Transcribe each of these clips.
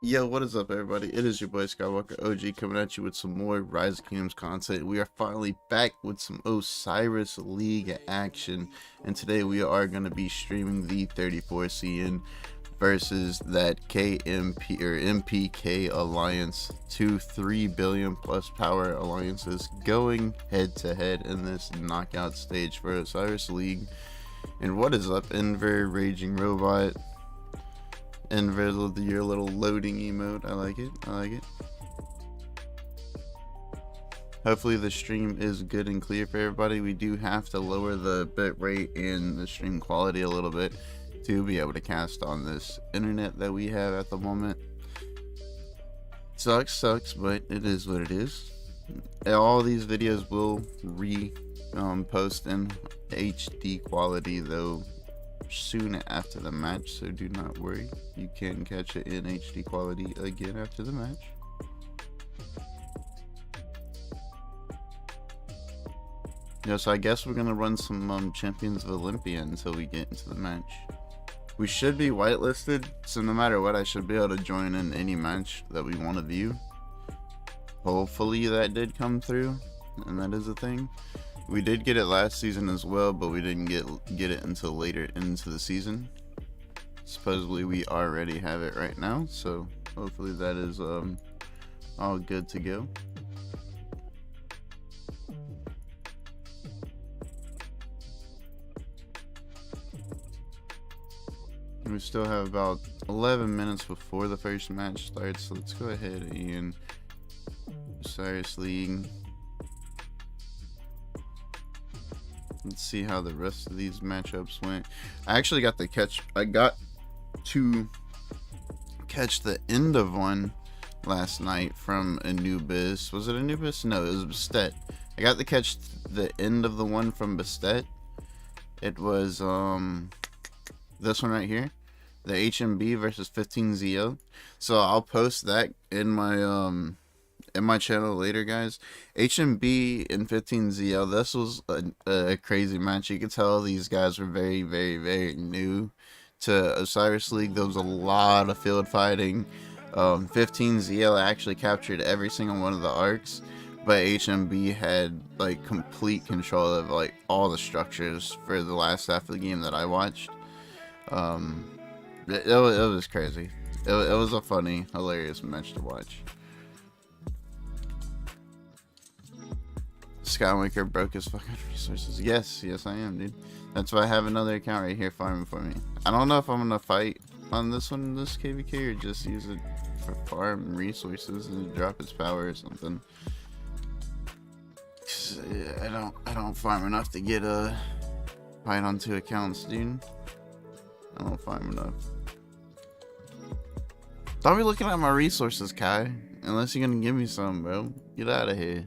Yo, what is up, everybody? It is your boy Skywalker OG coming at you with some more Rise of Kingdoms content. We are finally back with some Osiris League action, and today we are going to be streaming the 34CN versus that KMP or MPK alliance, two 3 billion plus power alliances going head to head in this knockout stage for Osiris League. And what is up, Enver Raging Robot? Enver, your little loading emote. I like it. I like it. Hopefully the stream is good and clear for everybody. We do have to lower the bit rate and the stream quality a little bit to be able to cast on this internet that we have at the moment. Sucks, but it is what it is. All these videos will post in HD quality though soon after the match, so do not worry, you can catch it in HD quality again after the match. Yeah, so I guess we're gonna run some Champions of Olympia until we get into the match. We should be whitelisted, so no matter what I should be able to join in any match that we want to view. Hopefully that did come through, and that is a thing. We did get it last season as well, but we didn't get it until later into the season. Supposedly we already have it right now, so hopefully that is all good to go. We still have about 11 minutes before the first match starts, so let's go ahead and Osiris League. Let's see how the rest of these matchups went. I actually got to catch the end of one last night from Anubis. Was it Anubis? No, it was Bastet. I got to catch the end of the one from Bastet. It was this one right here, the HMB versus 15ZO. So I'll post that in my channel later, guys. HMB and 15ZL, this was a crazy match. You could tell these guys were very new to Osiris League. There was a lot of field fighting. 15ZL actually captured every single one of the arcs, but HMB had like complete control of like all the structures for the last half of the game that I watched. It was crazy. It was a funny, hilarious match to watch. Skywalker broke his fucking resources. Yes, I am, dude. That's why I have another account right here farming for me. I don't know if I'm gonna fight on this one, this KVK, or just use it for farm resources and drop its power or something. I don't farm enough to get a fight on 2 accounts, dude. I don't farm enough. Don't be looking at my resources, Kai. Unless you're gonna give me some, bro. Get out of here.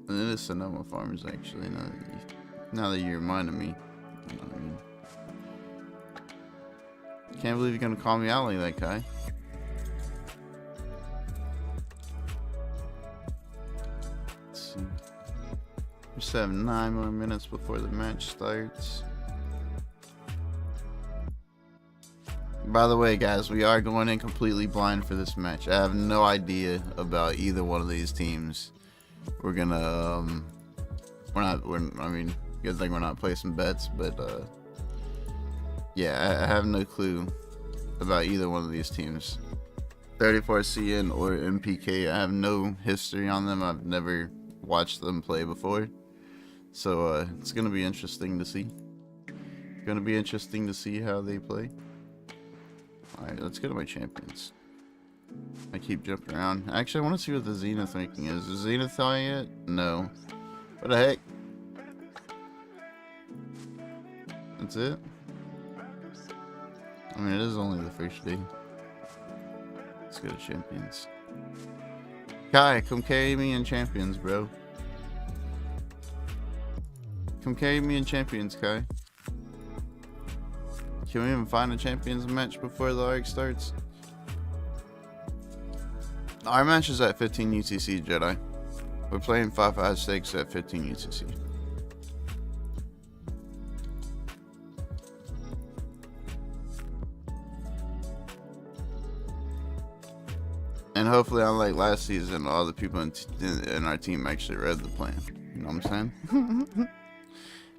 And it is Sonoma Farmers, actually, now that you reminded me. You know what I mean? Can't believe you're gonna call me out like that, Kai. Let's see. We just have 9 more minutes before the match starts. By the way, guys, we are going in completely blind for this match. I have no idea about either one of these teams. We're gonna I mean, good thing we're not placing bets, but yeah, I have no clue about either one of these teams, 34CN or MPK. I have no history on them. I've never watched them play before, so it's gonna be interesting to see. Gonna be interesting to see how they play. All right, let's go to my champions. I keep jumping around. Actually, I want to see what the Zenith ranking is. Is Zenith high yet? No. What the heck? That's it? I mean, it is only the first day. Let's go to champions. Kai, come carry me in champions, bro. Come carry me in champions, Kai. Can we even find a champions match before the arc starts? Our match is at 15 UTC, Jedi. We're playing 556 at 15 UTC. And hopefully, unlike last season, all the people in our team actually read the plan. You know what I'm saying?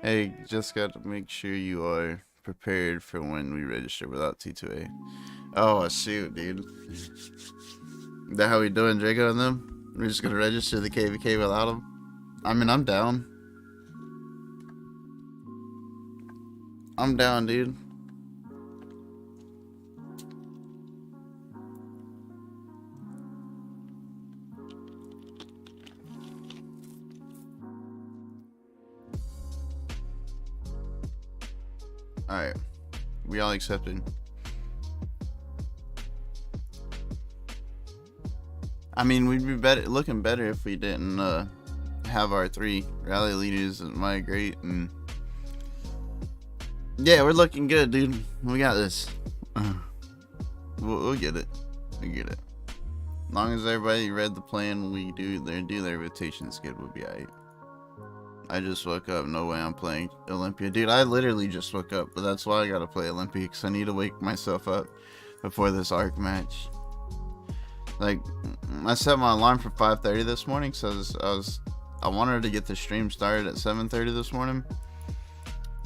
Hey, just got to make sure you are prepared for when we register without T2A. Oh, shoot, dude. Is that how we doing, Draco and them? We're just gonna register the KVK without them? I mean, I'm down. I'm down, dude. Alright. We all accepted. I mean, we'd be looking better if we didn't have our 3 rally leaders and migrate, and yeah, we're looking good, dude. We got this. We'll get it. We get it. As long as everybody read the plan, we do their rotation skid, we'll be alright. I just woke up. No way I'm playing Olympia, dude. I literally just woke up, but that's why I gotta play Olympia, because I need to wake myself up before this ARC match. Like, I set my alarm for 5:30 this morning, so I wanted to get the stream started at 7:30 this morning.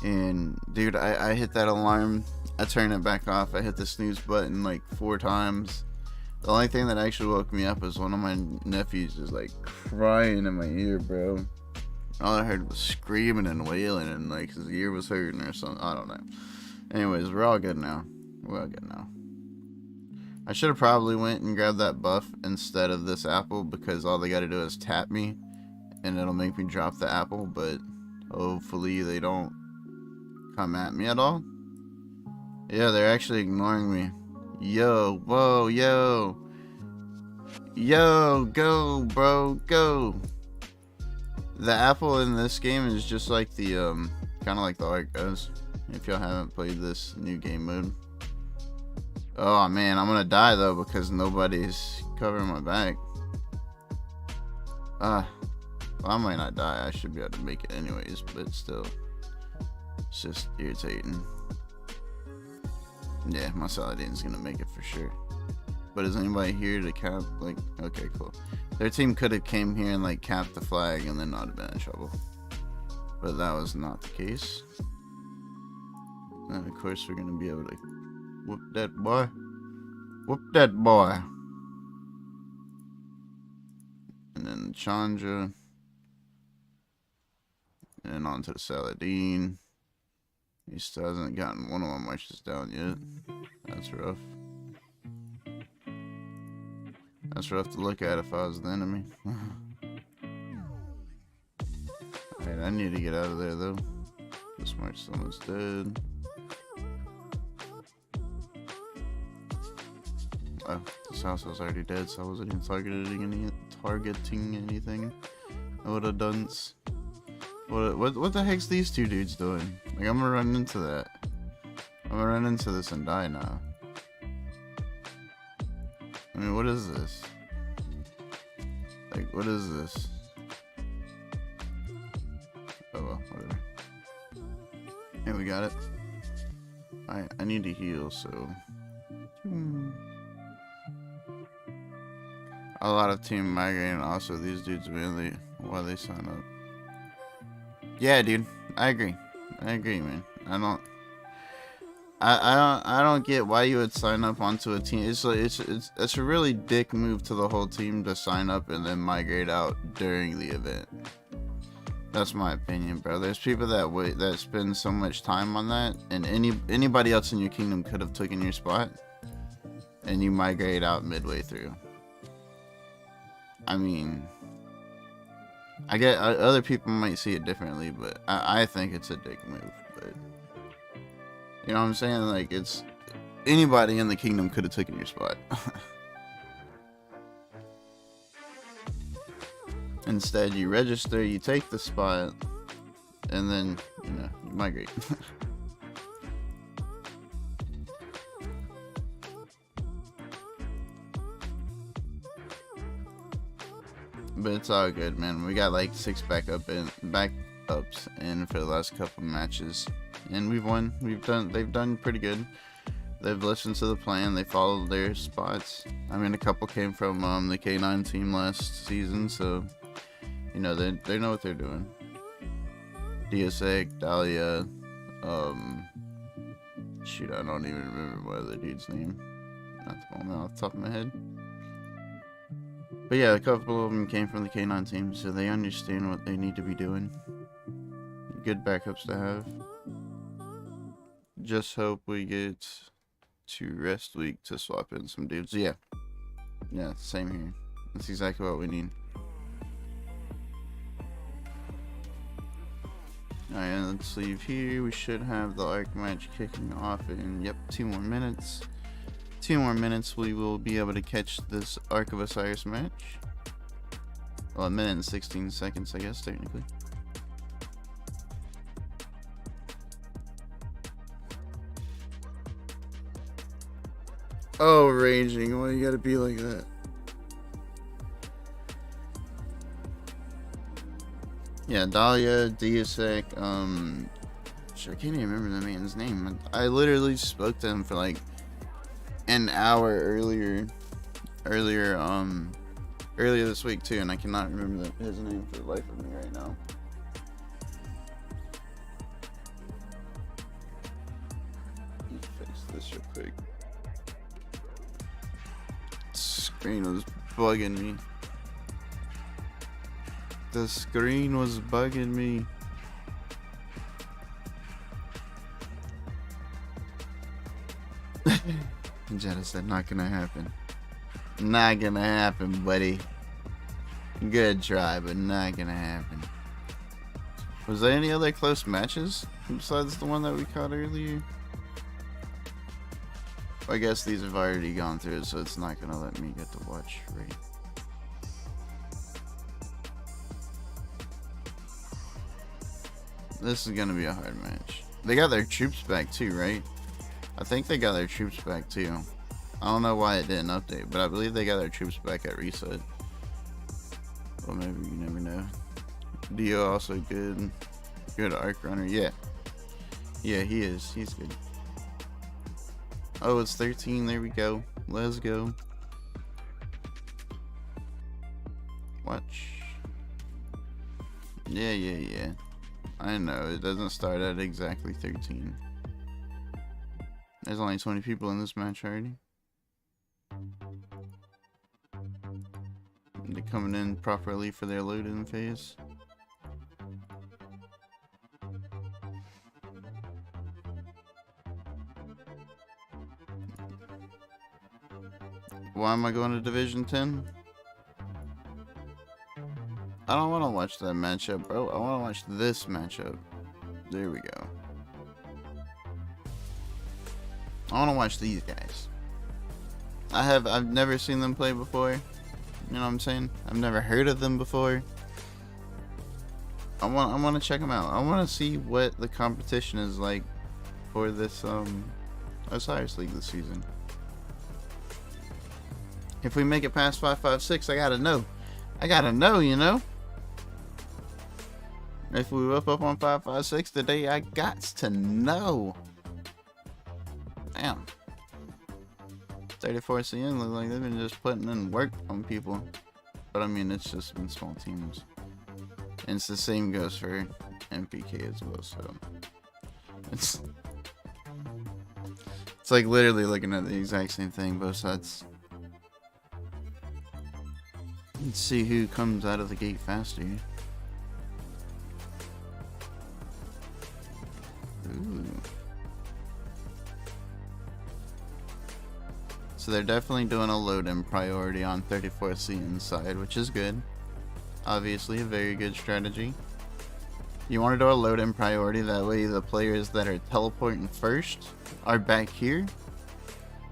And dude, I hit that alarm, I turned it back off, I hit the snooze button like 4 times. The only thing that actually woke me up was one of my nephews just like crying in my ear, bro. All I heard was screaming and wailing, and like his ear was hurting or something. I don't know. Anyways, we're all good now. We're all good now. I should have probably went and grabbed that buff instead of this apple, because all they got to do is tap me and it'll make me drop the apple, but hopefully they don't come at me at all. Yeah, they're actually ignoring me. Yo, whoa, yo. Yo, go, bro, go. The apple in this game is just like the, kind of like the ARC goes, if y'all haven't played this new game mode. Oh man, I'm gonna die though because nobody's covering my back. Well, I might not die. I should be able to make it anyways, but still, it's just irritating. Yeah, my Saladin's gonna make it for sure. But is anybody here to cap? Like, okay, cool. Their team could have came here and like capped the flag and then not have been in trouble. But that was not the case. And of course we're gonna be able to whoop that boy. Whoop that boy. And then Chandra. And then on to the Saladin. He still hasn't gotten one of my marches down yet. That's rough. That's rough to look at if I was the enemy. Alright, I need to get out of there though. This march someone's dead. Oh, this house was already dead, so I wasn't even targeting anything. I would have done. What the heck's these 2 dudes doing? Like, I'm gonna run into that. I'm gonna run into this and die now. I mean, what is this? Like, what is this? Oh well, whatever. Hey, we got it. I need to heal, so. A lot of team migrating. Also, these dudes mainly why they sign up. Yeah, dude, I agree. I agree, man. I don't get why you would sign up onto a team. It's a really dick move to the whole team to sign up and then migrate out during the event. That's my opinion, bro. There's people that spend so much time on that, and anybody else in your kingdom could have taken your spot, and you migrate out midway through. I mean, I get other people might see it differently, but I think it's a dick move. But you know what I'm saying? Like, it's anybody in the kingdom could have taken your spot. Instead, you register, you take the spot, and then you migrate. But it's all good, man. We got like 6 backups in for the last couple matches, and we've won. They've done pretty good. They've listened to the plan. They followed their spots. I mean, a couple came from the K9 team last season, so you know they know what they're doing. DSA, Dahlia, shoot, I don't even remember my other dude's name. Not the moment off the top of my head. But yeah, a couple of them came from the K9 team, so they understand what they need to be doing. Good backups to have. Just hope we get to rest week to swap in some dudes. Yeah, same here. That's exactly what we need. Alright, let's leave here. We should have the ARC match kicking off in, yep, 2 more minutes. 2 more minutes, we will be able to catch this Ark of Osiris match. Well, 1 minute and 16 seconds, I guess, technically. Oh, raging, why you gotta be like that? Yeah, Dahlia, Diasek, I can't even remember the man's name. I literally spoke to him for like an hour earlier this week too, and I cannot remember his name for the life of me right now. Let me fix this real quick. Screen was bugging me. The screen was bugging me. Jetta said, not gonna happen. Not gonna happen, buddy. Good try, but not gonna happen. Was there any other close matches besides the one that we caught earlier? I guess these have already gone through it, so it's not gonna let me get to watch, right? This is gonna be a hard match. They got their troops back too, right? I think they got their troops back too. I don't know why it didn't update, but I believe they got their troops back at reset. Well, maybe, you never know. Dio also good arc runner. Yeah, he is. He's good. Oh, it's 13. There we go. Let's go. Watch. Yeah. I know, it doesn't start at exactly 13. There's only 20 people in this match already. They're coming in properly for their load-in phase. Why am I going to Division 10? I don't want to watch that matchup, bro. I want to watch this matchup. There we go. I want to watch these guys. I've never seen them play before. You know what I'm saying? I've never heard of them before. I want to check them out. I want to see what the competition is like for this Osiris League this season. If we make it past 556, I gotta know. You know. If we whip up on 556 today, I got to know. Damn. 34 CN look like they've been just putting in work on people. But I mean, it's just been small teams. And it's the same goes for MPK as well, so. It's like literally looking at the exact same thing, both sides. Let's see who comes out of the gate faster. Ooh. So they're definitely doing a load-in priority on 34C inside, which is good. Obviously, a very good strategy. You want to do a load-in priority, that way the players that are teleporting first are back here.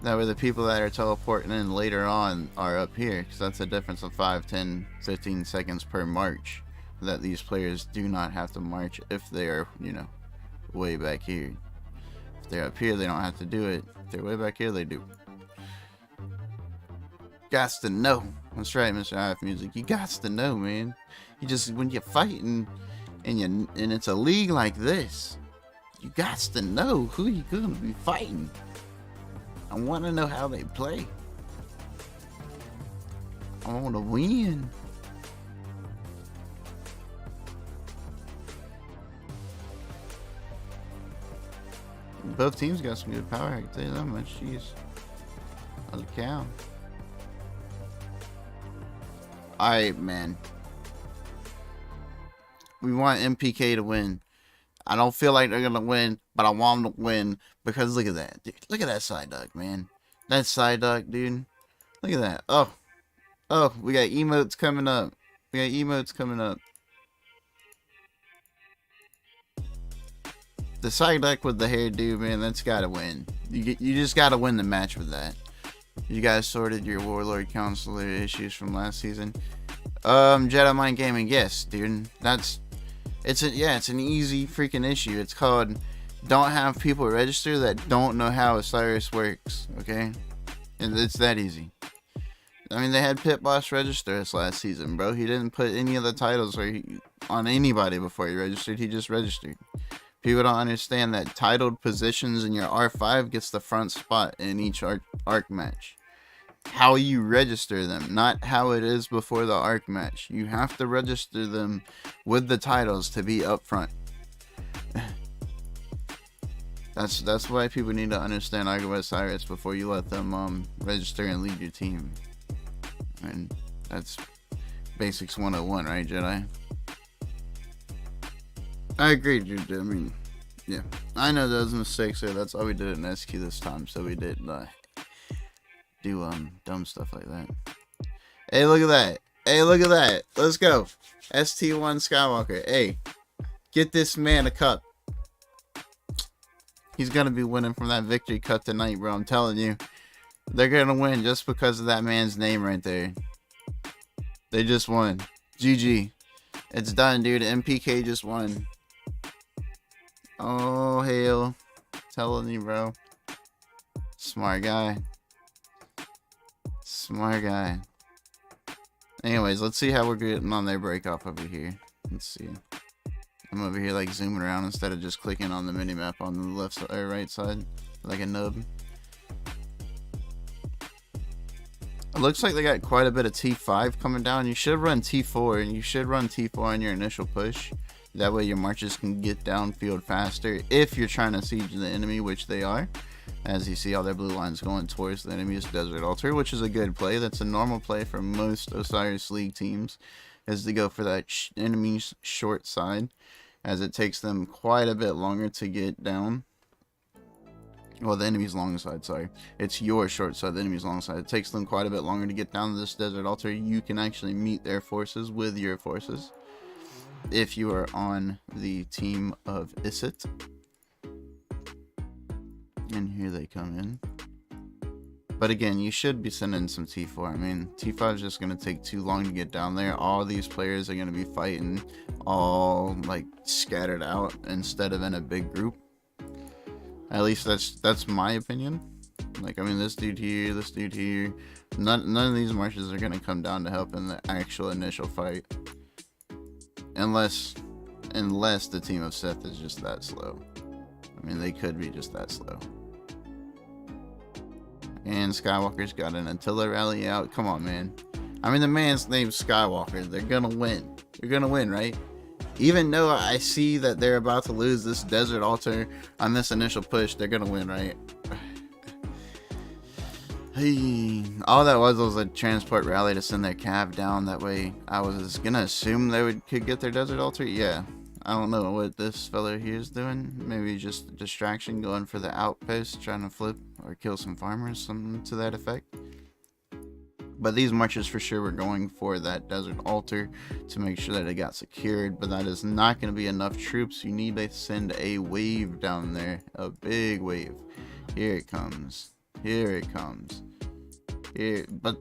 That way the people that are teleporting in later on are up here, because that's a difference of 5, 10, 15 seconds per march that these players do not have to march if they are, you know, way back here. If they're up here, they don't have to do it. If they're way back here, they do. Gots to know. That's right, Mr. IF Music. You gots to know, man. You just, when you're fighting and it's a league like this, you gots to know who you're gonna be fighting. I want to know how they play. I want to win. Both teams got some good power, I can tell you that much. Jeez. Holy cow. Alright, man. We want MPK to win. I don't feel like they're going to win, but I want them to win because look at that. Dude, look at that side duck, man. That side duck, dude. Look at that. Oh. Oh, we got emotes coming up. We got emotes coming up. The side duck with the hairdo, man, that's got to win. You just got to win the match with that. You guys sorted your Warlord Counselor issues from last season. Jedi Mind Gaming, yes, dude. It's an easy freaking issue. It's called don't have people register that don't know how Osiris works, okay? And it's that easy. I mean, they had Pit Boss register us last season, bro. He didn't put any of the titles on anybody before he registered. He just registered. People don't understand that titled positions in your R5 gets the front spot in each arc match. How you register them, not how it is before the arc match. You have to register them with the titles to be up front. That's why people need to understand Osiris before you let them register and lead your team. And that's Basics 101, right, Jedi? I agree, dude. I mean, yeah. I know those mistakes there. That's why we did it in SQ this time, so we didn't do dumb stuff like that. Hey, look at that. Hey, look at that. Let's go. ST1 Skywalker. Hey, get this man a cup. He's gonna be winning from that victory cup tonight, bro. I'm telling you. They're gonna win just because of that man's name right there. They just won. GG. It's done, dude. MPK just won. Oh, hell. Telling you, bro. Smart guy. Smart guy. Anyways, let's see how we're getting on their break off over here. Let's see. I'm over here like zooming around instead of just clicking on the minimap on the left or right side like a nub. It looks like they got quite a bit of T5 coming down. You should run T4 and you should run T4 on your initial push. That way your marches can get downfield faster if you're trying to siege the enemy, which they are. As you see all their blue lines going towards the enemy's Desert Altar, which is a good play. That's a normal play for most Osiris League teams, is to go for that enemy's short side, as it takes them quite a bit longer to get down. Well, the enemy's long side, sorry. It's your short side, the enemy's long side. It takes them quite a bit longer to get down to this Desert Altar. You can actually meet their forces with your forces if you are on the team of Isit. And here they come in. But again, you should be sending some T4. I mean, T5 is just going to take too long to get down there. All these players are going to be fighting all like scattered out instead of in a big group. At least that's my opinion. Like, I mean, this dude here. None of these marches are going to come down to help in the actual initial fight. Unless the team of Seth is just that slow. I mean, they could be just that slow. And Skywalker's got an Attila rally out. Come on, man. I mean, the man's name's Skywalker. They're gonna win. They're gonna win, right? Even though I see that they're about to lose this Desert Altar on this initial push, they're gonna win, right? Hey, all that was a transport rally to send their cav down. That way, I was gonna assume they could get their Desert Altar. Yeah, I don't know what this fella here is doing. Maybe just a distraction, going for the outpost, trying to flip or kill some farmers, something to that effect. But these marches for sure were going for that Desert Altar to make sure that it got secured. But that is not going to be enough troops. You need to send a wave down there. A big wave. Here it comes. Here it comes. Here. But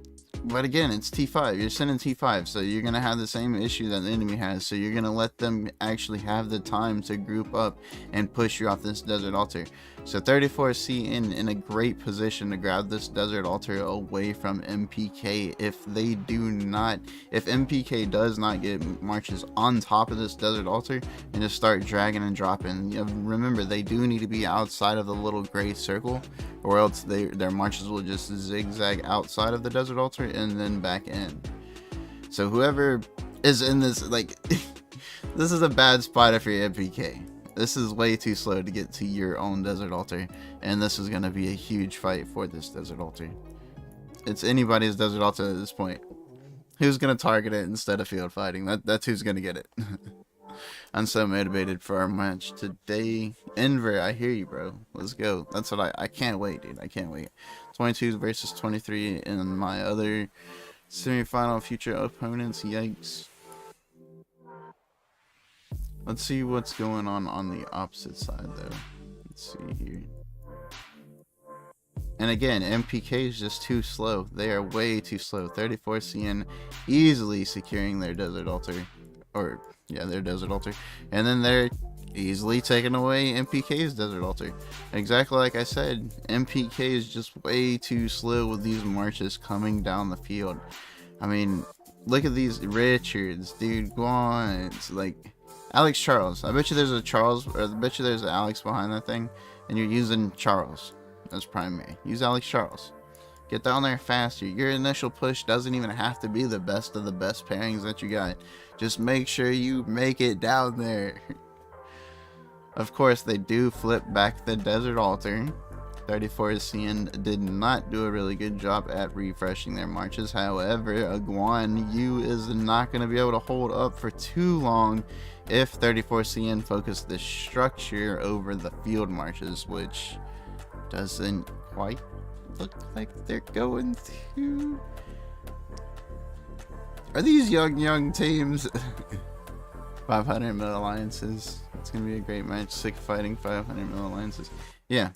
again, it's T5. You're sending T5. So you're going to have the same issue that the enemy has. So you're going to let them actually have the time to group up and push you off this Desert Altar. So 34C in a great position to grab this Desert Altar away from MPK. If MPK does not get marches on top of this Desert Altar and just start dragging and dropping. Remember, they do need to be outside of the little gray circle or else their marches will just zigzag outside of the desert altar and then back in. So whoever is in this, like, this is a bad spot if you're MPK. This is way too slow to get to your own desert altar, and this is going to be a huge fight for this desert altar. It's anybody's desert altar at this point. Who's going to target it instead of field fighting? That's who's going to get it. I'm so motivated for our match today. Enver, I hear you, bro. Let's go. That's what I can't wait, dude. I can't wait. 22 versus 23 in my other semifinal future opponents. Yikes. Let's see what's going on the opposite side, though. Let's see here. And again, MPK is just too slow. They are way too slow. 34 CN easily securing their desert altar. Or, yeah, their desert altar. And then they're easily taking away MPK's desert altar. Exactly like I said, MPK is just way too slow with these marches coming down the field. I mean, look at these Richards, dude. Go on. It's like Alex Charles. I bet you there's a Charles, or I bet you there's an Alex behind that thing, and you're using Charles as primary. Use Alex Charles. Get down there faster. Your initial push doesn't even have to be the best of the best pairings that you got. Just make sure you make it down there. Of course, they do flip back the desert altar. 34 CN did not do a really good job at refreshing their marches. However, Guan Yu is not going to be able to hold up for too long if 34 CN focus the structure over the field marches, which doesn't quite look like they're going to. Are these young teams? 500 mil alliances. It's gonna be a great match. Sick fighting 500 mil alliances. Yeah.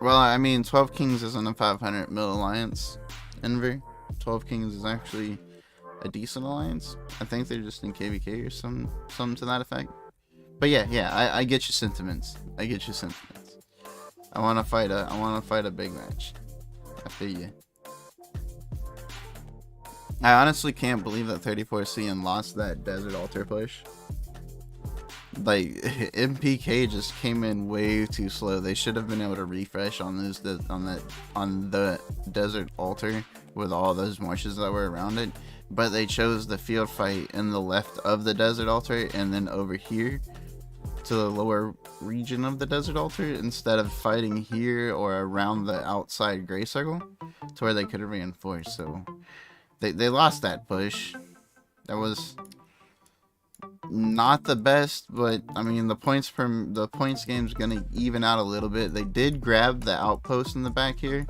Well, I mean, 12 Kings isn't a 500 mil alliance. Enver. 12 Kings is actually a decent alliance. I think they're just in KVK or something to that effect. But yeah, I get your sentiments. I get your sentiments. I want to fight a big match. I feel you. I honestly can't believe that 34 CN lost that desert altar push. Like, MPK just came in way too slow. They should have been able to refresh on the desert altar with all those marches that were around it. But they chose the field fight in the left of the desert altar and then over here to the lower region of the desert altar instead of fighting here or around the outside gray circle to where they could have reinforced. So they lost that push. That was not the best, but I mean the points game's gonna even out a little bit. They did grab the outpost in the back here.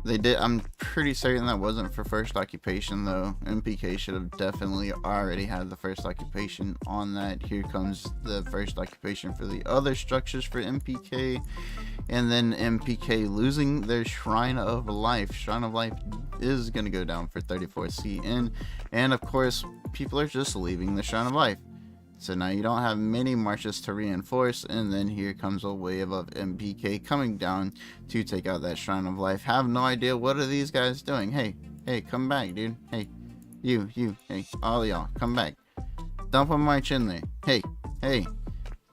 They did. I'm pretty certain that wasn't for first occupation though. MPK should have definitely already had the first occupation on that. Here comes the first occupation for the other structures for MPK. And then MPK losing their Shrine of Life. Shrine of Life is going to go down for 34 CN. And of course, people are just leaving the Shrine of Life. So now you don't have many marches to reinforce, and then here comes a wave of MPK coming down to take out that Shrine of Life. Have no idea what are these guys doing. Hey, come back, dude. Hey, you, hey, all of y'all, come back. Dump a march in there.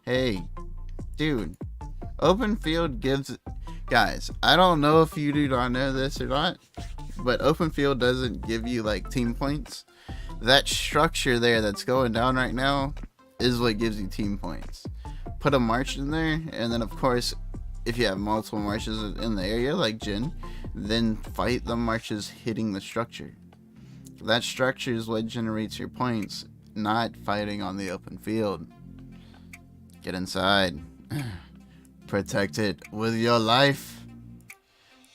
Hey, dude. Open field gives, guys, I don't know if you do not know this or not, but open field doesn't give you like team points. That structure there that's going down right now is what gives you team points. Put a march in there, and then of course if you have multiple marches in the area like Jin, then fight the marches hitting the structure. That structure is what generates your points, not fighting on the open field. Get inside. Protect it with your life.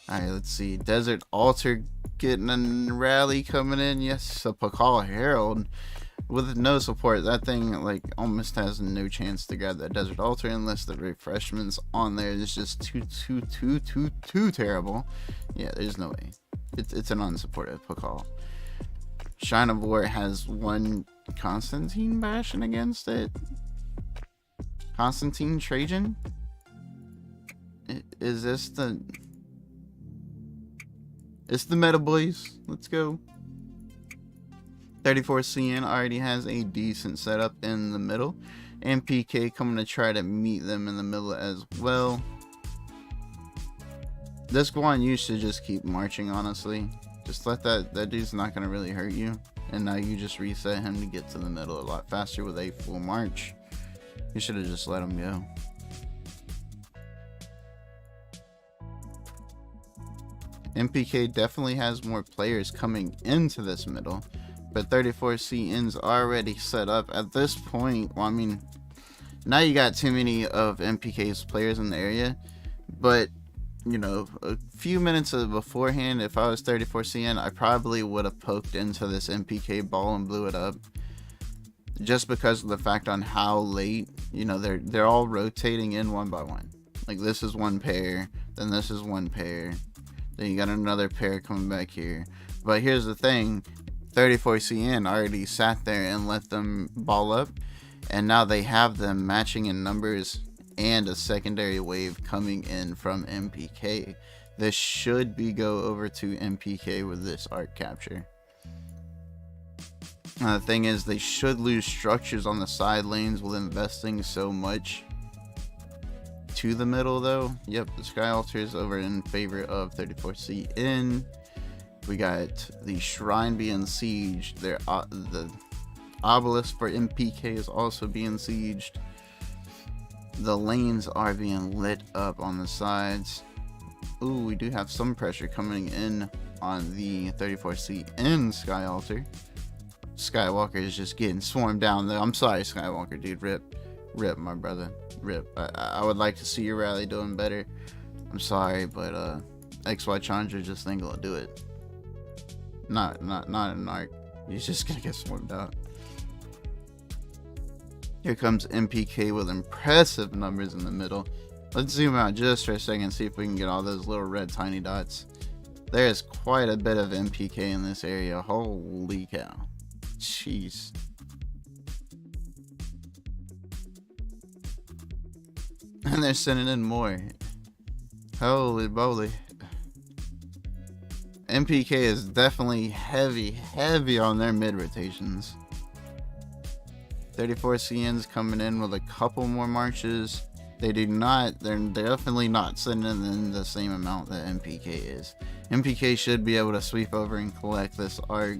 Alright, let's see. Desert Altar getting a rally coming in. Yes, a Pakal Herald with no support. That thing like almost has no chance to grab that Desert Altar unless the refreshments on there is just too terrible. Yeah, there's no way. It's an unsupported Pakal. Shrine of War has one Constantine bashing against it. Constantine Trajan? Is this the... It's the meta, boys. Let's go. 34 CN already has a decent setup in the middle. MPK coming to try to meet them in the middle as well. This Guan Yu should just keep marching, honestly. Just let that dude's not going to really hurt you. And now you just reset him to get to the middle a lot faster with a full march. You should have just let him go. MPK definitely has more players coming into this middle. But 34CN's already set up at this point. Well, I mean, now you got too many of MPK's players in the area. But you know, a few minutes beforehand, if I was 34CN, I probably would have poked into this MPK ball and blew it up. Just because of the fact on how late, you know, they're all rotating in one by one. Like this is one pair, then this is one pair, then you got another pair coming back here. But here's the thing, 34CN already sat there and let them ball up, and now they have them matching in numbers and a secondary wave coming in from MPK. This should be go over to MPK with this arc capture. The thing is, they should lose structures on the side lanes with investing so much to the middle though. Yep, the Sky Altar is over in favor of 34CN. We got the Shrine being sieged. The obelisk for MPK is also being sieged. The lanes are being lit up on the sides. Ooh, we do have some pressure coming in on the 34CN Sky Altar. Skywalker is just getting swarmed down though. I'm sorry, Skywalker, dude. Rip, my brother. Rip. I would like to see your rally doing better. I'm sorry, but XY Chandra just ain't gonna do it. Not an arc. He's just gonna get swarmed out. Here comes MPK with impressive numbers in the middle. Let's zoom out just for a second and see if we can get all those little red tiny dots. There is quite a bit of MPK in this area. Holy cow. Jeez. And they're sending in more. Holy moly. MPK is definitely heavy on their mid rotations. 34CN's coming in with a couple more marches. They're definitely not sending in the same amount that MPK is. MPK should be able to sweep over and collect this arc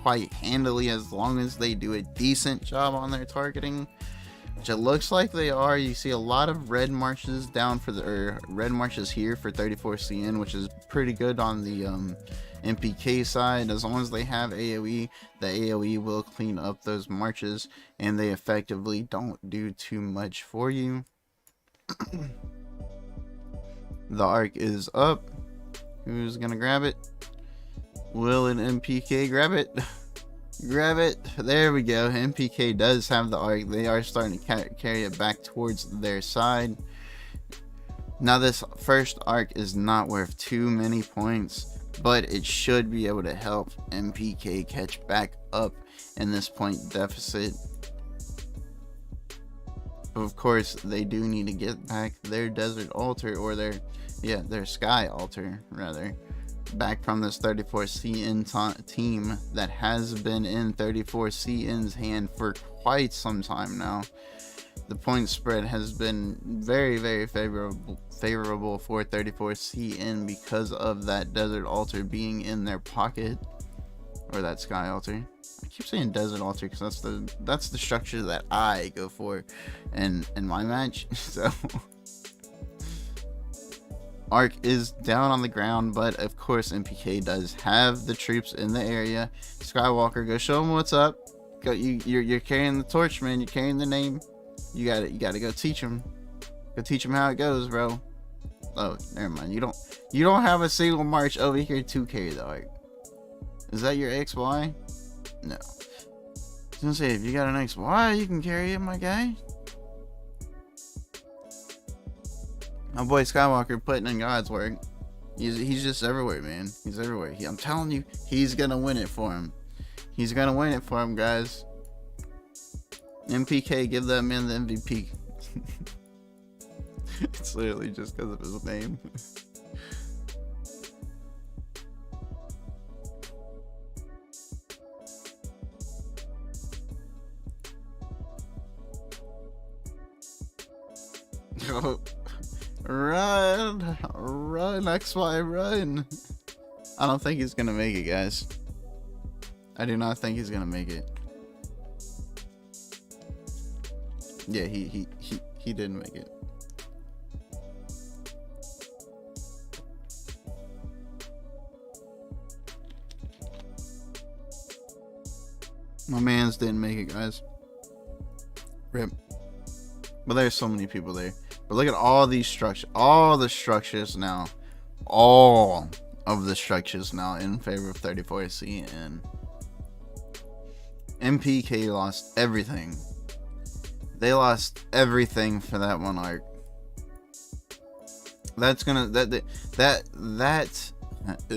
quite handily as long as they do a decent job on their targeting, which it looks like they are. You see a lot of red marches down for red marches here for 34CN, which is pretty good on the MPK side. As long as they have AoE, the AoE will clean up those marches and they effectively don't do too much for you. The arc is up. Who's gonna grab it? Will an MPK grab it? Grab it. There we go. MPK does have the arc. They are starting to carry it back towards their side. Now this first arc is not worth too many points, but it should be able to help MPK catch back up in this point deficit. Of course, they do need to get back their desert altar, or their sky altar rather, back from this 34CN team that has been in 34CN's hand for quite some time now. The point spread has been very favorable for 34CN because of that desert altar being in their pocket, or that sky altar. I keep saying desert altar because that's the structure that I go for in my match. So arc is down on the ground, but of course MPK does have the troops in the area. Skywalker, go show them what's up. Go, you're carrying the torch, man. You're carrying the name. You gotta go teach them. Go teach them how it goes, bro. Oh, never mind. You don't have a single march over here to carry the arc. Is that your XY? No. I was gonna say, if you got an XY, you can carry it, my guy. My boy Skywalker putting in God's work. He's just everywhere, man. He's everywhere. I'm telling you, he's gonna win it for him. He's gonna win it for him, guys. MPK, give that man the MVP. It's literally just because of his name. Run, run, XY, run. I don't think he's gonna make it, guys. I do not think he's gonna make it. Yeah, he didn't make it. My mans didn't make it, guys. Rip. But there's so many people there. But look at all these structures. All the structures now. All of the structures now in favor of 34C. And MPK lost everything. They lost everything for that one arc. That's gonna that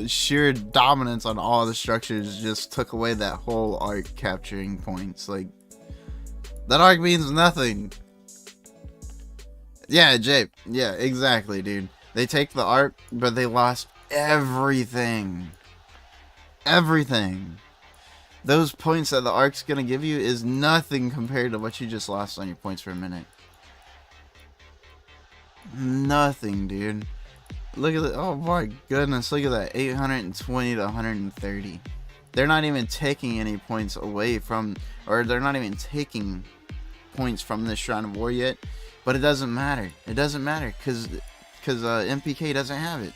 sheer dominance on all the structures just took away that whole arc capturing points. Like, that arc means nothing. Yeah, Jay. Yeah, exactly, dude. They take the arc, but they lost everything. Everything. Those points that the arc's gonna give you is nothing compared to what you just lost on your points per minute. Nothing, dude. Look at it. Oh my goodness, look at that. 820 to 130. They're not even taking any points away from, or they're not even taking points from this Shrine of War yet. But it doesn't matter. It doesn't matter because MPK doesn't have it.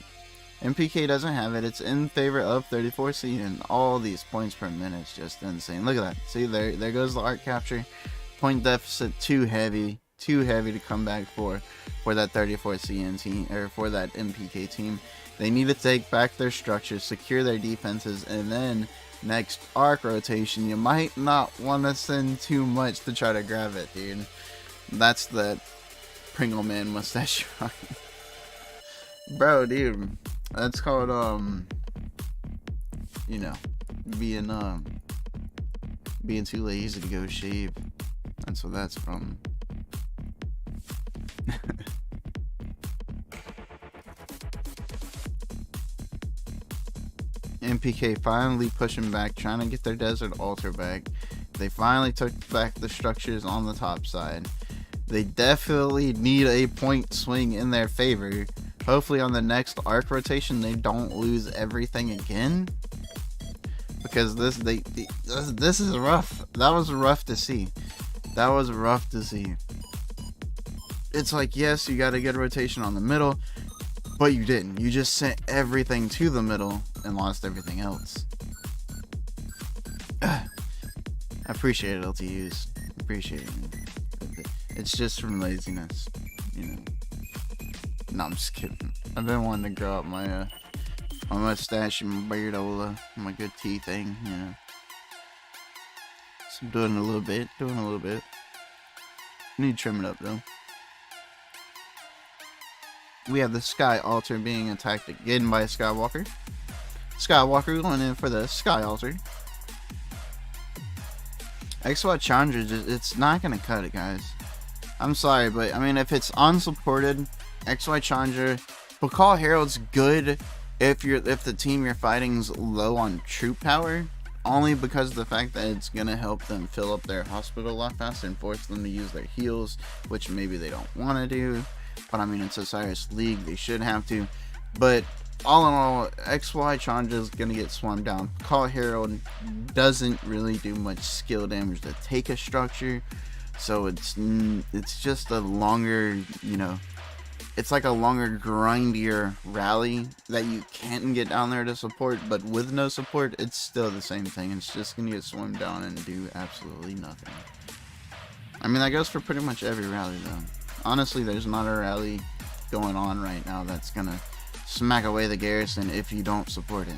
MPK doesn't have it. It's in favor of 34C, and all these points per minute is just insane. Look at that. See, there goes the arc capture. Point deficit too heavy to come back for that 34CN team, or for that MPK team. They need to take back their structures, secure their defenses, and then next arc rotation, you might not want to send too much to try to grab it, dude. That's the Pringle Man mustache shrine. Bro, dude, that's called you know, being too lazy to go shave. That's what that's from. MPK finally pushing back, trying to get their desert altar back. They finally took back the structures on the top side. They definitely need a point swing in their favor. Hopefully on the next arc rotation they don't lose everything again, because this is rough. That was rough to see. That was rough to see. It's like, yes, you got a good rotation on the middle, but you didn't. You just sent everything to the middle and lost everything else. I appreciate it, LTUs. Appreciate it. It's just from laziness, you know. No, I'm just kidding. I've been wanting to grow up my my mustache and my beardola, my good tea thing, you know. So I'm doing a little bit, Need to trim it up though. We have the Sky Altar being attacked again by a Skywalker. Skywalker going in for the Sky Altar. XY Chandra, it's not going to cut it, guys. I'm sorry, but I mean, if it's unsupported, XY Chandra, Bakal Herald's good if the team you're fighting's low on troop power, only because of the fact that it's going to help them fill up their hospital a lot faster and force them to use their heals, which maybe they don't want to do. But I mean, it's Osiris League, they should have to. But all in all, XY Chandra's gonna get swarmed down. Call Herald doesn't really do much skill damage to take a structure, so it's just a longer, you know, it's like a longer, grindier rally that you can't get down there to support. But with no support, it's still the same thing. It's just gonna get swarmed down and do absolutely nothing. I mean, that goes for pretty much every rally though. Honestly, there's not a rally going on right now that's gonna smack away the garrison if you don't support it.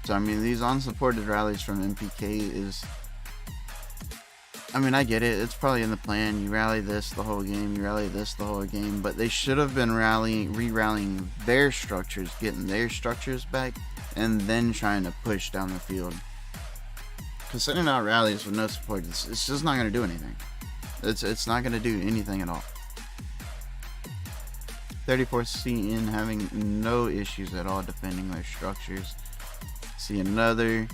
So I mean, these unsupported rallies from MPK is, I mean, I get it, it's probably in the plan. You rally this the whole game, you rally this the whole game, but they should have been re-rallying their structures, getting their structures back, and then trying to push down the field. Because sending out rallies with no support, it's just not gonna do anything. It's not going to do anything at all. 34CN having no issues at all defending their structures. See another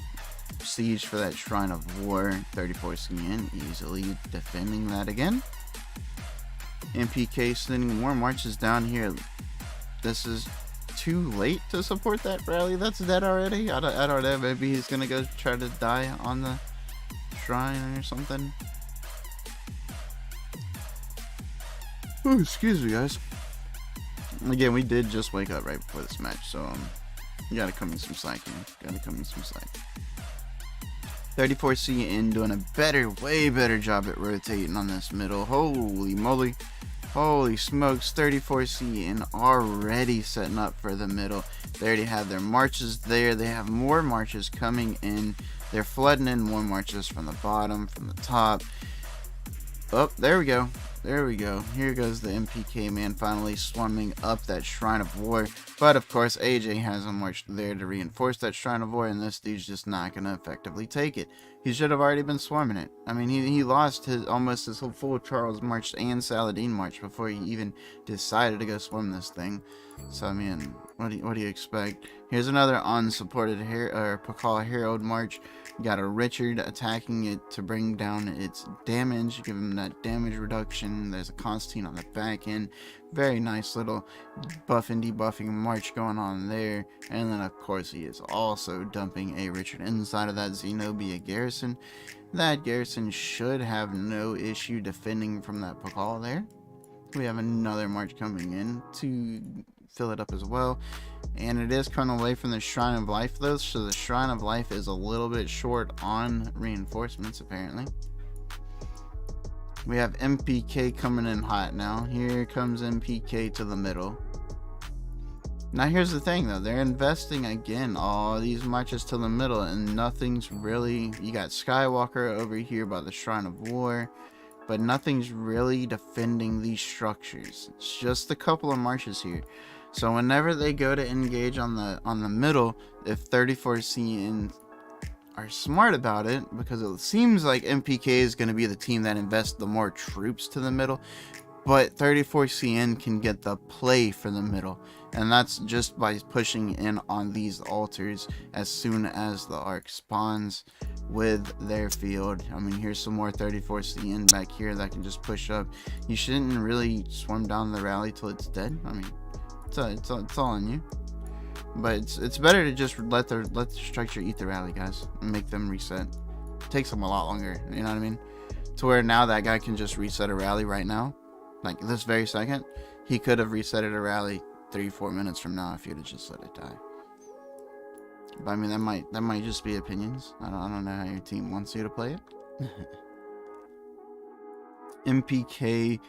siege for that Shrine of War. 34CN easily defending that again. MPK sending more marches down here. This is too late to support that rally that's dead already. I don't know. Maybe he's gonna go try to die on the shrine or something. Oh, excuse me, guys. Again, we did just wake up right before this match, so you gotta come in some slack here. Gotta come in some slack. 34CN doing a way better job at rotating on this middle. Holy moly. Holy smokes, 34CN already setting up for the middle. They already have their marches there. They have more marches coming in. They're flooding in more marches from the bottom, from the top. Oh, there we go. There we go. Here goes the MPK man finally swarming up that Shrine of War. But of course, AJ has a march there to reinforce that Shrine of War, and this dude's just not going to effectively take it. He should have already been swarming it. I mean, he lost almost his whole full Charles March and Saladin March before he even decided to go swarm this thing. So, I mean, what do you expect? Here's another unsupported Pakal Herald March. You got a Richard attacking it to bring down its damage, give him that damage reduction. There's a Constantine on the back end. Very nice little buff and debuffing march going on there. And then, of course, he is also dumping a Richard inside of that Zenobia garrison. That garrison should have no issue defending from that Pakal there. We have another march coming in to fill it up as well, and it is coming away from the Shrine of Life though, so the Shrine of Life is a little bit short on reinforcements apparently. We have MPK coming in hot now. Here comes MPK to the middle. Now here's the thing though, they're investing again all these marches to the middle and nothing's really, you got Skywalker over here by the Shrine of War, but nothing's really defending these structures. It's just a couple of marches here. So whenever they go to engage on the middle, if 34CN are smart about it, because it seems like MPK is going to be the team that invests the more troops to the middle, but 34CN can get the play for the middle, and that's just by pushing in on these altars as soon as the arc spawns with their field. I mean, here's some more 34CN back here that can just push up. You shouldn't really swarm down the rally till it's dead. I mean, it's all on you, but it's better to just let the structure eat the rally, guys, and make them reset. It takes them a lot longer, you know what I mean, to where now that guy can just reset a rally right now, like this very second. He could have resetted a rally 3-4 minutes from now if you'd have just let it die. But I mean, that might just be opinions. I don't know how your team wants you to play it. MPK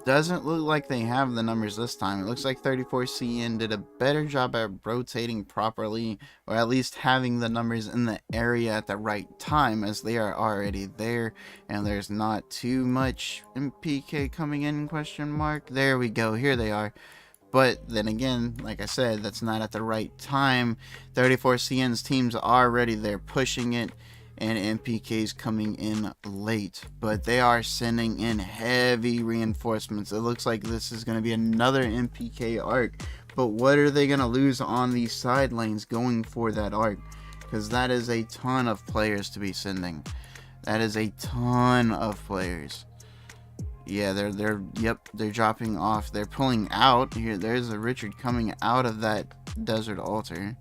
doesn't look like they have the numbers this time. It looks like 34CN did a better job at rotating properly, or at least having the numbers in the area at the right time, as they are already there, and there's not too much MPK coming in, question mark. There we go, here they are. But then again, like I said, that's not at the right time. 34CN's team's already there pushing it, and MPK's coming in late, but they are sending in heavy reinforcements. It looks like this is going to be another MPK arc, but what are they going to lose on these side lanes going for that arc? Because that is a ton of players to be sending. That is a ton of players. Yeah, they're dropping off. They're pulling out here. There's a Richard coming out of that desert altar.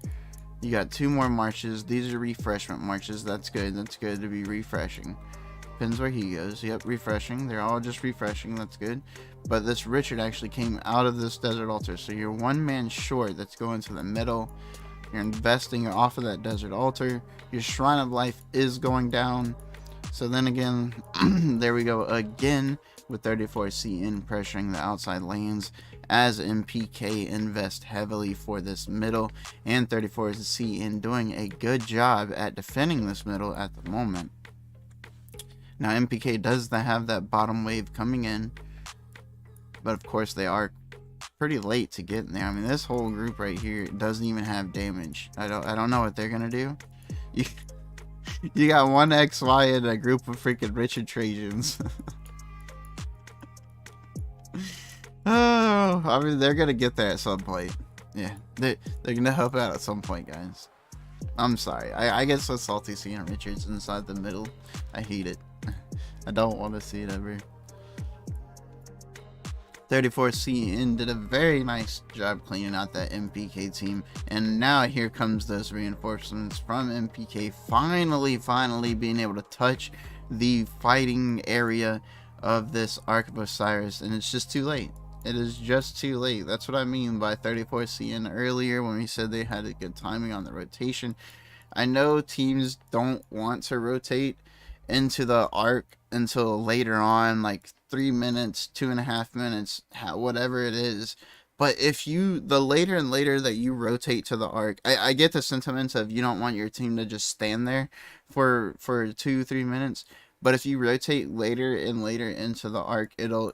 You got 2 more marches. These are refreshment marches. That's good. That's good to be refreshing. Depends where he goes. Yep, refreshing. They're all just refreshing. That's good. But this Richard actually came out of this desert altar. So you're 1 man short that's going to the middle. You're investing off of that desert altar. Your Shrine of Life is going down. So then again, there we go again with 34CN pressuring the outside lanes as MPK invest heavily for this middle, and 34CN doing a good job at defending this middle at the moment. Now MPK does have that bottom wave coming in, but of course they are pretty late to get in there. I mean, this whole group right here doesn't even have damage. I don't know what they're gonna do. You got 1 XY and a group of freaking Richard Trajans. Oh, I mean, they're gonna get there at some point. Yeah, they're gonna help out at some point, guys. I'm sorry. I get so salty seeing Richards inside the middle. I hate it. I don't want to see it ever. 34CN did a very nice job cleaning out that MPK team, and now here comes those reinforcements from MPK finally being able to touch the fighting area of this Ark of Osiris, and it's just too late. It is just too late. That's what I mean by 34CN earlier when we said they had a good timing on the rotation. I know teams don't want to rotate into the Ark until later on, like 3 minutes, 2.5 minutes, whatever it is. But if the later and later that you rotate to the Ark, I get the sentiments of you don't want your team to just stand there for 2-3 minutes. But if you rotate later and later into the Ark, it'll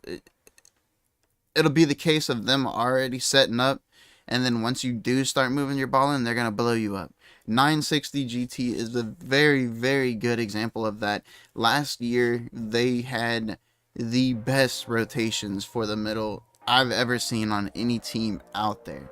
be the case of them already setting up, and then once you do start moving your ball in, they're gonna blow you up. 960 GT is a very good example of that. Last year they had the best rotations for the middle I've ever seen on any team out there.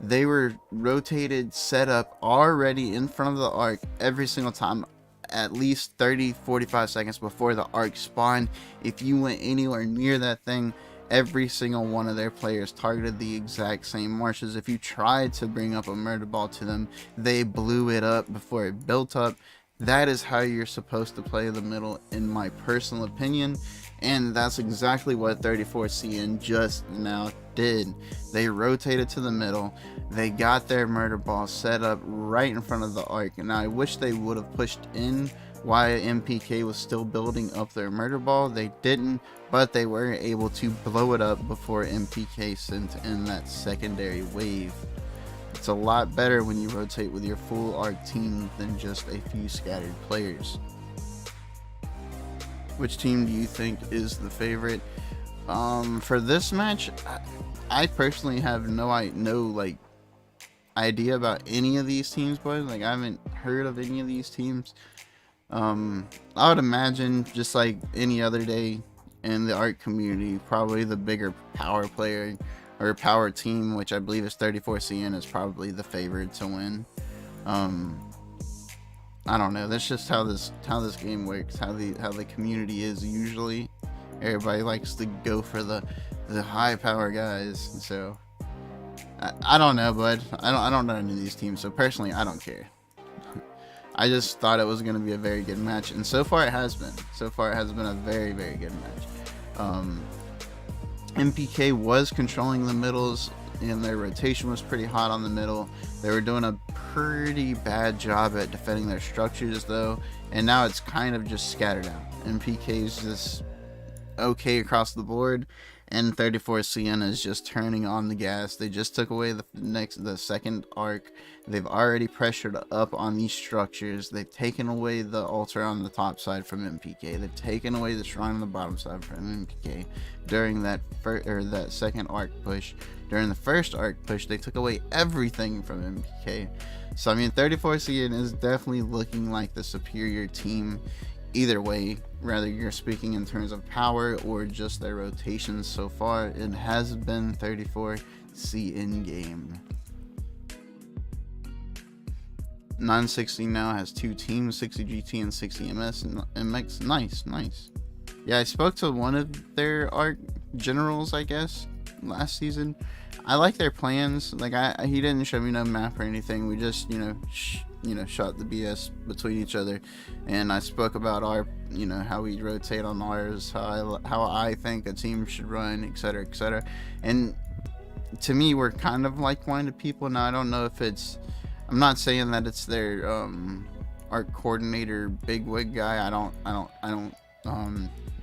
They were rotated, set up already in front of the Ark every single time, at least 30-45 seconds before the Ark spawned. If you went anywhere near that thing, every single one of their players targeted the exact same marshes. If you tried to bring up a murder ball to them, they blew it up before it built up. That is how you're supposed to play the middle, in my personal opinion, and that's exactly what 34CN just now did. They rotated to the middle, they got their murder ball set up right in front of the Ark, and I wish they would have pushed in while MPK was still building up their murder ball. They didn't, but they were able to blow it up before MPK sent in that secondary wave. It's a lot better when you rotate with your full Ark team than just a few scattered players. Which team do you think is the favorite? For this match, I personally have no idea about any of these teams, boys. Like, I haven't heard of any of these teams. I would imagine, just like any other day in the Ark community, probably the bigger power player or power team, which I believe is 34CN, is probably the favorite to win. I don't know. That's just how this game works. How the community is usually. Everybody likes to go for the high power guys. So I don't know, bud. I don't know any of these teams. So personally, I don't care. I just thought it was going to be a very good match, and so far it has been. So far it has been a very good match. MPK was controlling the middles, and their rotation was pretty hot on the middle. They were doing a pretty bad job at defending their structures, though, and now it's kind of just scattered out. MPK's just okay across the board, and 34CN is just turning on the gas. They just took away the second Ark. They've already pressured up on these structures. They've taken away the altar on the top side from MPK. They've taken away the shrine on the bottom side from MPK during that second Ark push. During the first Ark push, they took away everything from MPK. So I mean, 34CN is definitely looking like the superior team. Either way, whether you're speaking in terms of power or just their rotations so far, it has been 34CN game. 960 now has two teams, 60 GT and 60 MS and MX. Nice. Yeah, I spoke to one of their Ark generals, I guess, last season. I like their plans. Like, he didn't show me no map or anything. We just, shot the BS between each other, and I spoke about our, how we rotate on ours, how I think a team should run, etc. And to me, we're kind of like-minded people. Now, I don't know if I'm not saying that it's their Ark coordinator, bigwig guy. I don't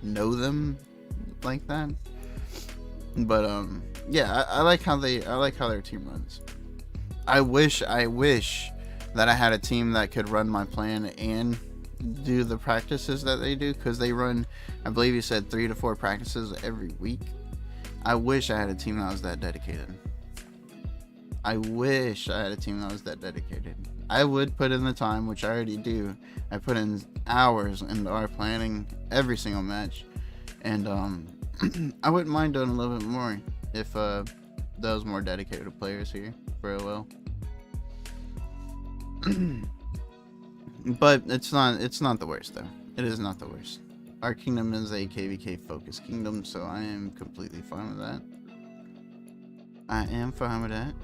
know them like that, but yeah, I like how their team runs. I wish that I had a team that could run my plan and do the practices that they do, because they run, I believe you said 3 to 4 practices every week. I wish I had a team that was that dedicated. I would put in the time, which I already do. I put in hours into our planning every single match, and I wouldn't mind doing a little bit more if there was more dedicated players here for OL. But it's not the worst, though. It is not the worst. Our kingdom is a KVK focused kingdom, so I am completely fine with that. I am fine with that.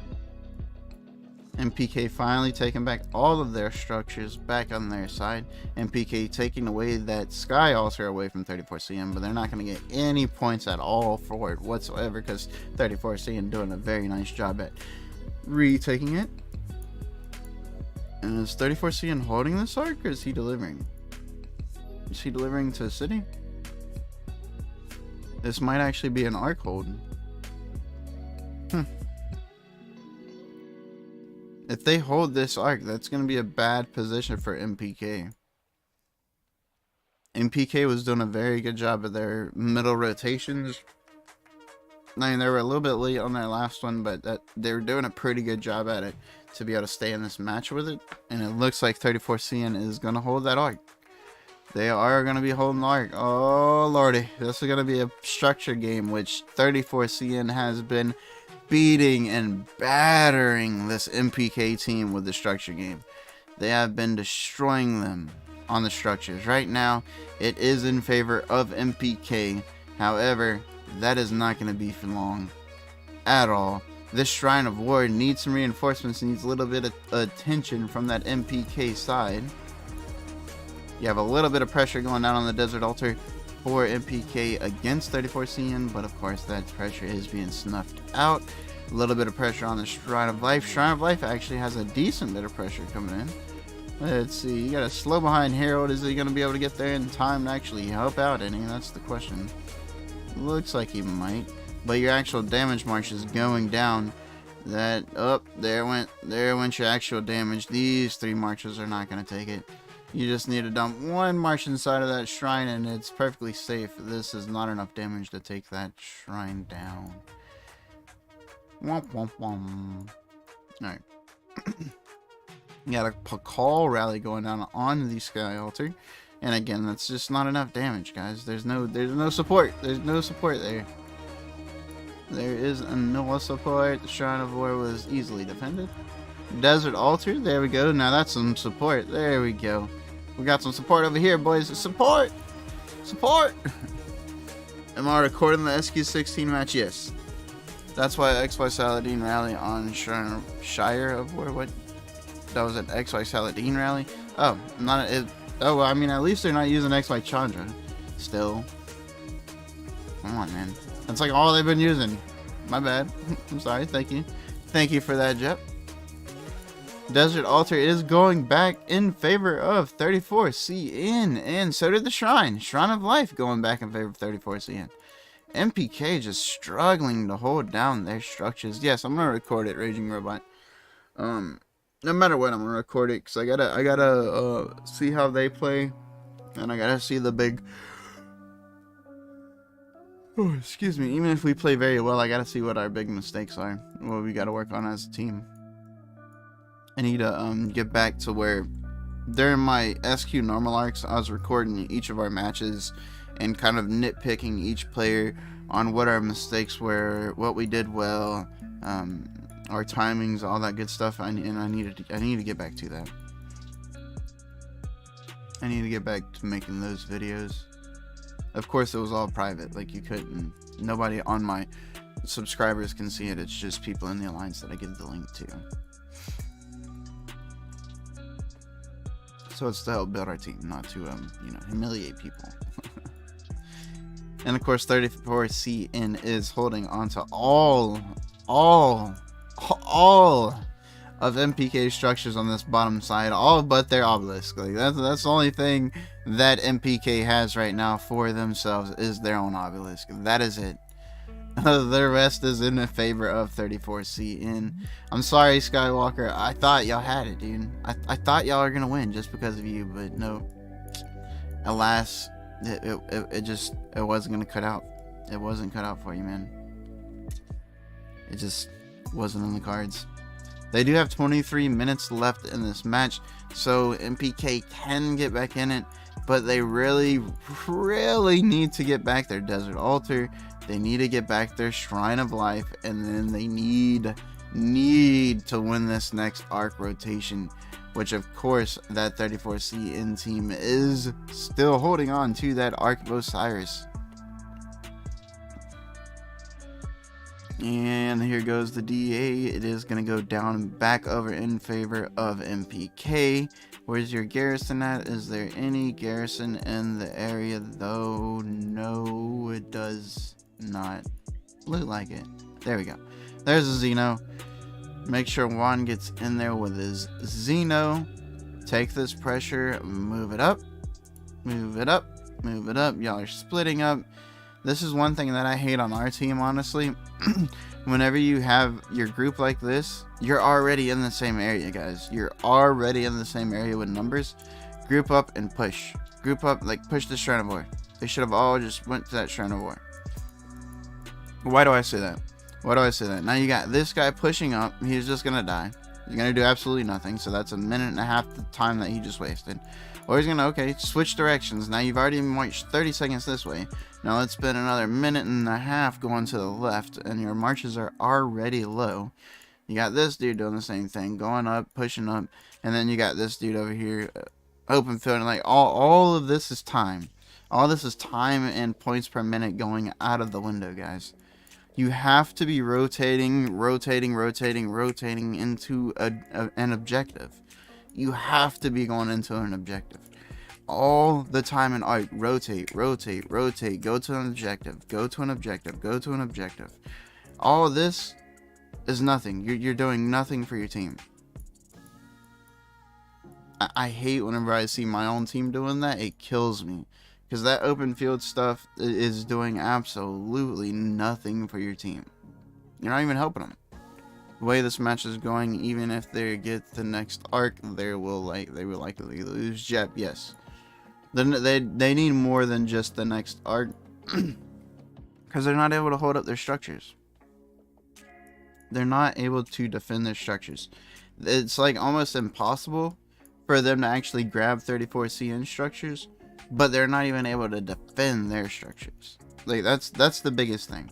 MPK finally taking back all of their structures back on their side. MPK taking away that Sky Altar away from 34CN, but they're not going to get any points at all for it whatsoever because 34CN doing a very nice job at retaking it. And is 34CN holding this arc, or is he delivering? Is he delivering to the city? This might actually be an arc hold. If they hold this arc, that's going to be a bad position for MPK. MPK was doing a very good job of their middle rotations. I mean, they were a little bit late on their last one, but they were doing a pretty good job at it to be able to stay in this match with it. And it looks like 34CN is going to hold that arc. They are going to be holding the arc. Oh, lordy. This is going to be a structure game, which 34CN has been beating and battering this MPK team with the structure game. They have been destroying them on the structures. Right now, it is in favor of MPK. However, that is not going to be for long at all. This Shrine of War needs some reinforcements, needs a little bit of attention from that MPK side. You have a little bit of pressure going down on the Desert Altar for MPK against 34CN, but of course that pressure is being snuffed out. A little bit of pressure on the Shrine of Life. Shrine of Life actually has a decent bit of pressure coming in. Let's see, you got a slow behind Herald. Is he going to be able to get there in time to actually help out any? That's the question. Looks like he might, but your actual damage march is going down. That there went your actual damage. These 3 marches are not going to take it. You just need to dump 1 march inside of that shrine and it's perfectly safe. This is not enough damage to take that shrine down. Womp womp womp. Alright. You got a call rally going down on the Sky Altar. And again, that's just not enough damage, guys. There's no support. There's no support there. There is no support. The Shrine of War was easily defended. Desert Altar, there we go. Now that's some support. There we go. We got some support over here, boys. Support! Support! Am I recording the SQ16 match? Yes. That's why XY Saladin rally on Shire of War. What? That was an XY Saladin rally? Oh, not it. Oh, well, I mean, at least they're not using XY Chandra. Still. Come on, man. That's like all they've been using. My bad. I'm sorry. Thank you. Thank you for that, Jep. Desert Altar is going back in favor of 34CN, and so did the Shrine. Shrine of Life going back in favor of 34CN. MPK just struggling to hold down their structures. Yes, I'm gonna record it, Raging Robot. No matter what, I'm gonna record it because I gotta see how they play, and I gotta see the big. Oh, excuse me. Even if we play very well, I gotta see what our big mistakes are. What we gotta work on as a team. I need to get back to where during my SQ normal arcs, I was recording each of our matches and kind of nitpicking each player on what our mistakes were, what we did well, our timings, all that good stuff. I need to get back to that. I need to get back to making those videos. Of course, it was all private. Like, you couldn't, nobody on my subscribers can see it. It's just people in the alliance that I give the link to. So it's to help build our team, not to humiliate people. And of course, 34CN is holding on to all of MPK structures on this bottom side, all but their obelisk. Like that's the only thing that MPK has right now for themselves is their own obelisk. That is it. The rest is in the favor of 34CN. I'm sorry, Skywalker. I thought y'all had it, dude. I thought y'all were gonna win just because of you, but no. Alas, it wasn't gonna cut out. It wasn't cut out for you, man. It just wasn't in the cards. They do have 23 minutes left in this match, so MPK can get back in it, but they really need to get back their Desert Altar. They need to get back their Shrine of Life, and then they need to win this next arc rotation, which of course that 34CN team is still holding on to that Arc of Osiris. And here goes the DA. It is going to go down back over in favor of MPK. Where's your garrison at? Is there any garrison in the area though? No, it does not look like it. There we go. There's a Xeno. Make sure Juan gets in there with his Xeno. Take this pressure, move it up, move it up, move it up. Y'all are splitting up. This is one thing that I hate on our team, honestly. Whenever you have your group like this, you're already in the same area, guys. You're already in the same area with numbers. Group up and push. Group up, like push the Shrine of War. They should have all just went to that Shrine of War. Why do I say that? Why do I say that? Now you got this guy pushing up. He's just going to die. He's going to do absolutely nothing. So that's a minute and a half the time that he just wasted. Or he's going to, okay, switch directions. Now you've already marched 30 seconds this way. Now let's spend another minute and a half going to the left. And your marches are already low. You got this dude doing the same thing. Going up, pushing up. And then you got this dude over here. Open field. And like all of this is time. All this is time and points per minute going out of the window, guys. You have to be rotating into an objective. You have to be going into an objective. All the time in art, rotate. Go to an objective. Go to an objective. Go to an objective. All of this is nothing. You're doing nothing for your team. I hate whenever I see my own team doing that. It kills me. Because that open field stuff is doing absolutely nothing for your team. You're not even helping them. The way this match is going, even if they get the next arc, they will likely lose. Jep, yes. They need more than just the next arc. Because they're not able to hold up their structures. They're not able to defend their structures. It's like almost impossible for them to actually grab 34CN structures. But they're not even able to defend their structures. Like that's the biggest thing.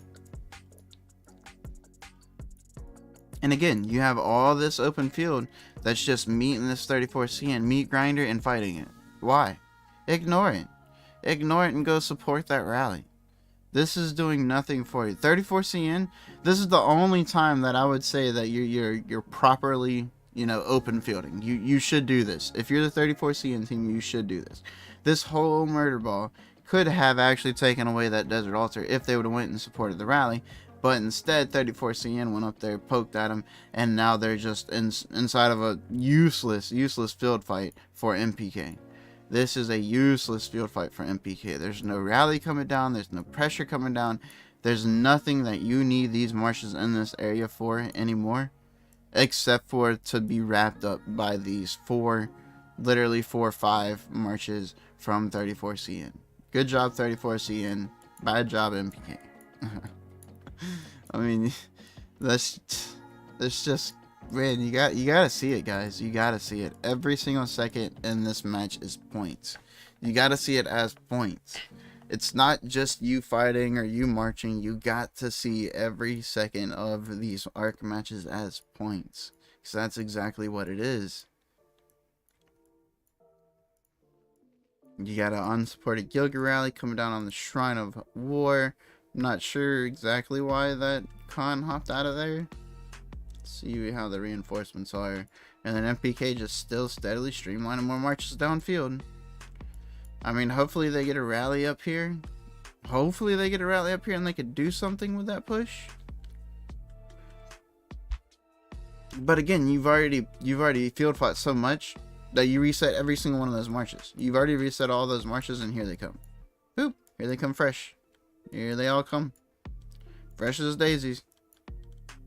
And again, you have all this open field that's just meeting this 34CN, meat grinder, and fighting it. Why? Ignore it. Ignore it and go support that rally. This is doing nothing for you. 34CN, this is the only time that I would say that you're properly, open fielding. You should do this. If you're the 34CN team, you should do this. This whole murder ball could have actually taken away that desert altar if they would have went and supported the rally. But instead, 34CN went up there, poked at them, and now they're just inside of a useless field fight for MPK. This is a useless field fight for MPK. There's no rally coming down. There's no pressure coming down. There's nothing that you need these marches in this area for anymore, except for to be wrapped up by these literally 4 or 5 marches from 34CN. Good job, 34CN. Bad job, MPK. I mean, that's just, man, you gotta see it, guys. You gotta see it. Every single second in this match is points. You gotta see it as points. It's not just you fighting or you marching. You got to see every second of these arc matches as points, because that's exactly what it is. You got an unsupported Gilga rally coming down on the Shrine of War. I'm not sure exactly why that Khan hopped out of there. Let's see how the reinforcements are. And then MPK just still steadily streamlining more marches downfield. I mean, hopefully they get a rally up here. Hopefully they get a rally up here and they could do something with that push. But again, you've already field fought so much that you reset every single one of those marches. You've already reset all those marches, and here they come. Boop! Here they come fresh. Here they all come. Fresh as daisies.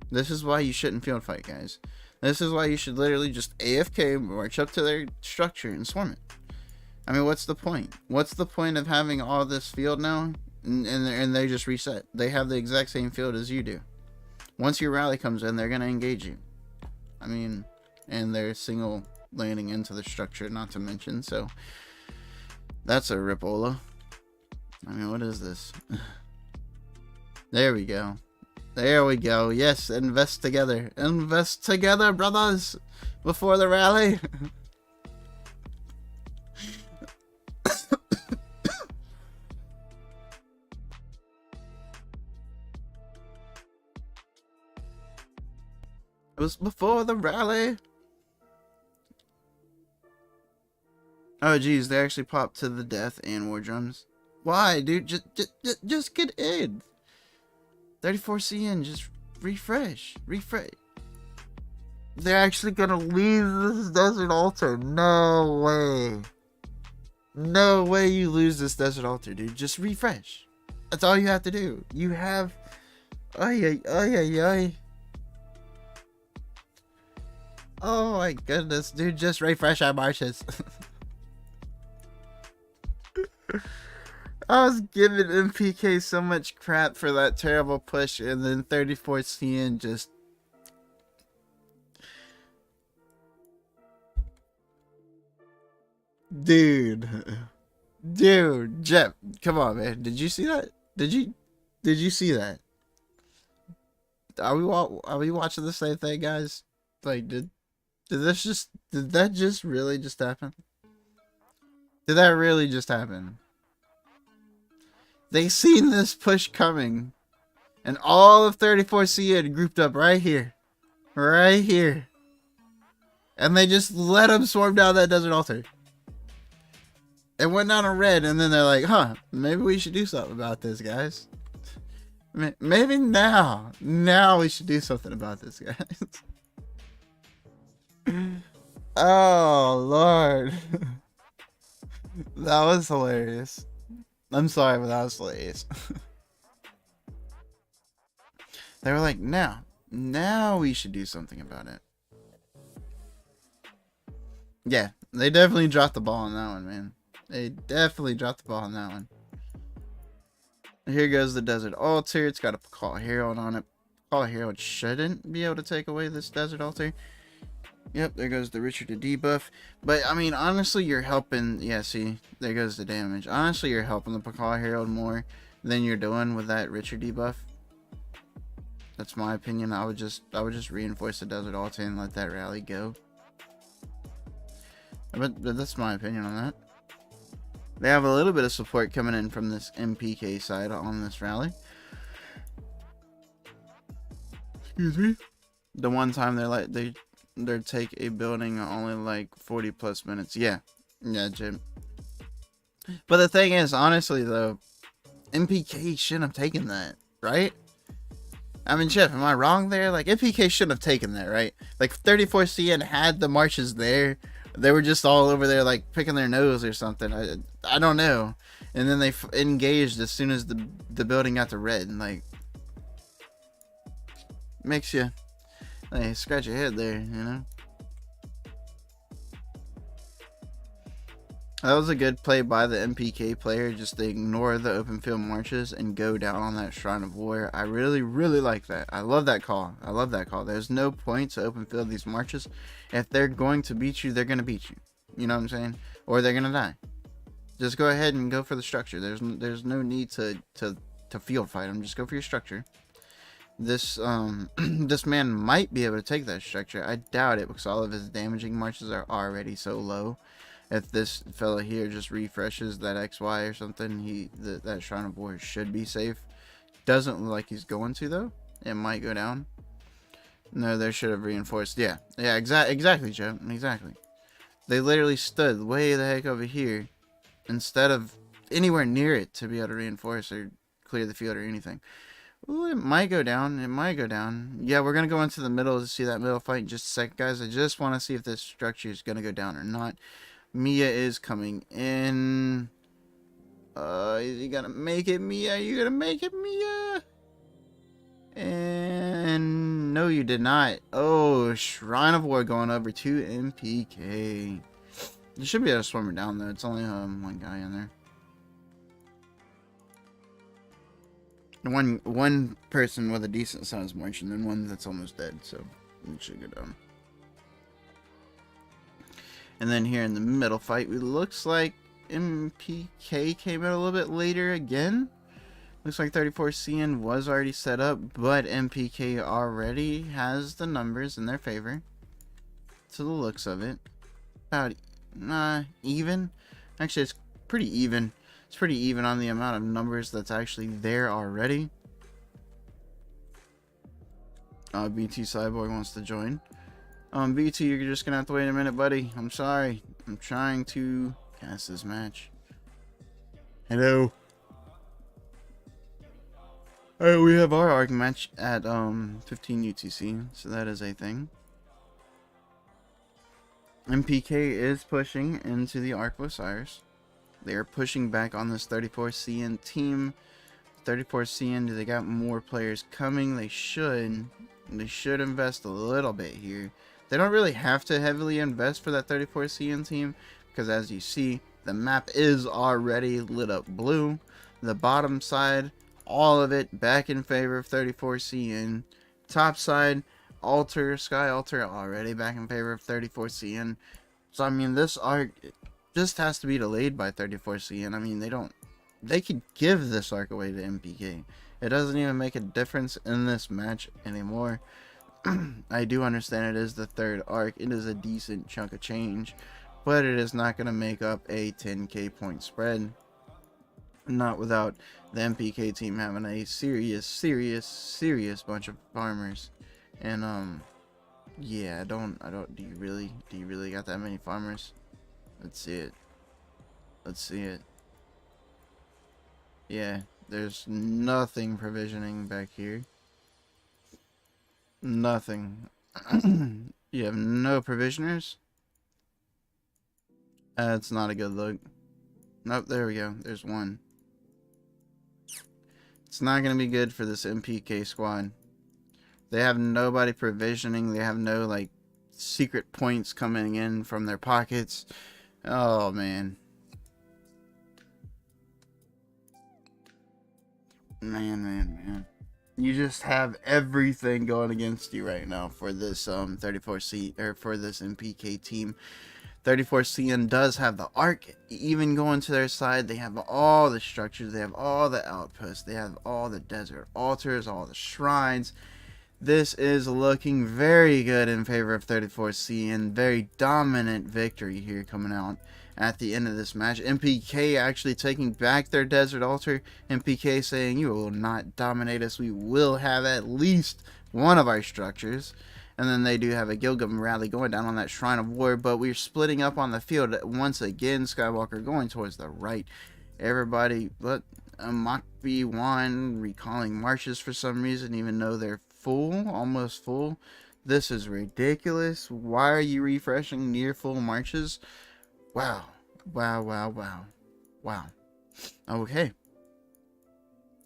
This is why you shouldn't field fight, guys. This is why you should literally just AFK, march up to their structure, and swarm it. I mean, what's the point? What's the point of having all this field now, and they just reset? They have the exact same field as you do. Once your rally comes in, they're going to engage you. I mean, and they're single landing into the structure, not to mention, so that's a ripola. I mean, what is this? There we go. There we go. Yes, invest together. Invest together, brothers, before the rally. It was before the rally. Oh, geez, they actually popped to the death and war drums. Why, dude? Just get in. 34 CN, just refresh. They're actually gonna leave this desert altar. No way. No way you lose this desert altar, dude. Just refresh. That's all you have to do. You have... Ay. Oh my goodness, dude. Just refresh our marches. I was giving MPK so much crap for that terrible push, and then 34 CN just... Dude, Jeff, come on, man. Did you see that? Did you see that? Are we watching the same thing, guys? Like, did that just really just happen? Did that really just happen? They seen this push coming, and all of 34C had grouped up right here, and they just let them swarm down that desert altar. It went down a red, and then they're like, huh, maybe we should do something about this, guys. Maybe now we should do something about this, guys. Oh, Lord. That was hilarious. I'm sorry, but that was hilarious. They were like, now we should do something about it. Yeah, they definitely dropped the ball on that one, man. They definitely dropped the ball on that one. Here goes the desert altar. It's got a Call Herald on it. Call Herald shouldn't be able to take away this desert altar. Yep, there goes the Richard debuff. But, I mean, honestly, you're helping... Yeah, see, there goes the damage. Honestly, you're helping the Pakal Herald more than you're doing with that Richard debuff. That's my opinion. I would just reinforce the desert altar and let that rally go. But that's my opinion on that. They have a little bit of support coming in from this MPK side on this rally. Excuse me. The one time they're like they take a building only like 40 plus minutes. Yeah, Jim. But the thing is, honestly though, MPK shouldn't have taken that, right? I mean, Jeff, am I wrong there? Like, MPK shouldn't have taken that, right? Like, 34CN had the marches there. They were just all over there, like, picking their nose or something. I don't know. And then they engaged as soon as the building got to red. And, like, makes you, like, scratch your head there, you know? That was a good play by the MPK player, just to ignore the open field marches and go down on that Shrine of War. I really, really like that. I love that call. I love that call. There's no point to open field these marches. If they're going to beat you, they're going to beat you. You know what I'm saying? Or they're going to die. Just go ahead and go for the structure. There's no need to field fight them. Just go for your structure. This this man might be able to take that structure. I doubt it because all of his damaging marches are already so low. If this fella here just refreshes that XY or something, that Shrine of War should be safe. Doesn't look like he's going to, though. It might go down. No, they should have reinforced. Yeah, exactly, Joe. Exactly. They literally stood way the heck over here instead of anywhere near it to be able to reinforce or clear the field or anything. Ooh, it might go down. It might go down. Yeah, we're going to go into the middle to see that middle fight in just a sec, guys. I just want to see if this structure is going to go down or not. Mia is coming in. Is he gonna make it, Mia? Are you gonna make it, Mia? And no, you did not. Oh, Shrine of War going over to MPK. You should be able to swim her down though. It's only one guy in there. One person with a decent sized march, and then one that's almost dead. So it should go down. And then here in the middle fight, it looks like MPK came in a little bit later again. Looks like 34CN was already set up, but MPK already has the numbers in their favor. To the looks of it. About, even. Actually, it's pretty even. It's pretty even on the amount of numbers that's actually there already. BT Cyborg wants to join. BT, you're just gonna have to wait a minute, buddy. I'm sorry. I'm trying to cast this match. Hello. Alright, we have our ARC match at 15 UTC, so that is a thing. MPK is pushing into the ARC with Osiris. They are pushing back on this 34CN team. 34CN, do they got more players coming? They should. They should invest a little bit here. They don't really have to heavily invest for that 34CN team, because as you see, the map is already lit up blue. The bottom side, all of it back in favor of 34CN. Top side, Alter, Sky Alter, already back in favor of 34CN. So I mean, this arc just has to be delayed by 34CN. I mean, they could give this arc away to MPK. It doesn't even make a difference in this match anymore. I do understand it is the third arc. It is a decent chunk of change, but it is not going to make up a 10k point spread. Not without the MPK team having a serious bunch of farmers. And yeah, do you really got that many farmers? Let's see it. Yeah, there's nothing provisioning back here. Nothing. You have no provisioners? That's not a good look. Nope, there we go. There's one. It's not going to be good for this MPK squad. They have nobody provisioning. They have no, like, secret points coming in from their pockets. Oh, man. Man. You just have everything going against you right now for this 34C or for this MPK team. 34CN does have the arc even going to their side. They have all the structures, they have all the outposts, they have all the desert altars, all the shrines. This is looking very good in favor of 34CN. Very dominant victory here coming out at the end of this match. MPK actually taking back their desert altar. MPK saying, you will not dominate us. We will have at least one of our structures. And then they do have a Gilgum rally going down on that Shrine of War. But we're splitting up on the field once again. Skywalker going towards the right. Everybody but Mach B1 recalling marches for some reason, even though they're full, almost full. This is ridiculous. Why are you refreshing near full marches? Wow. Okay.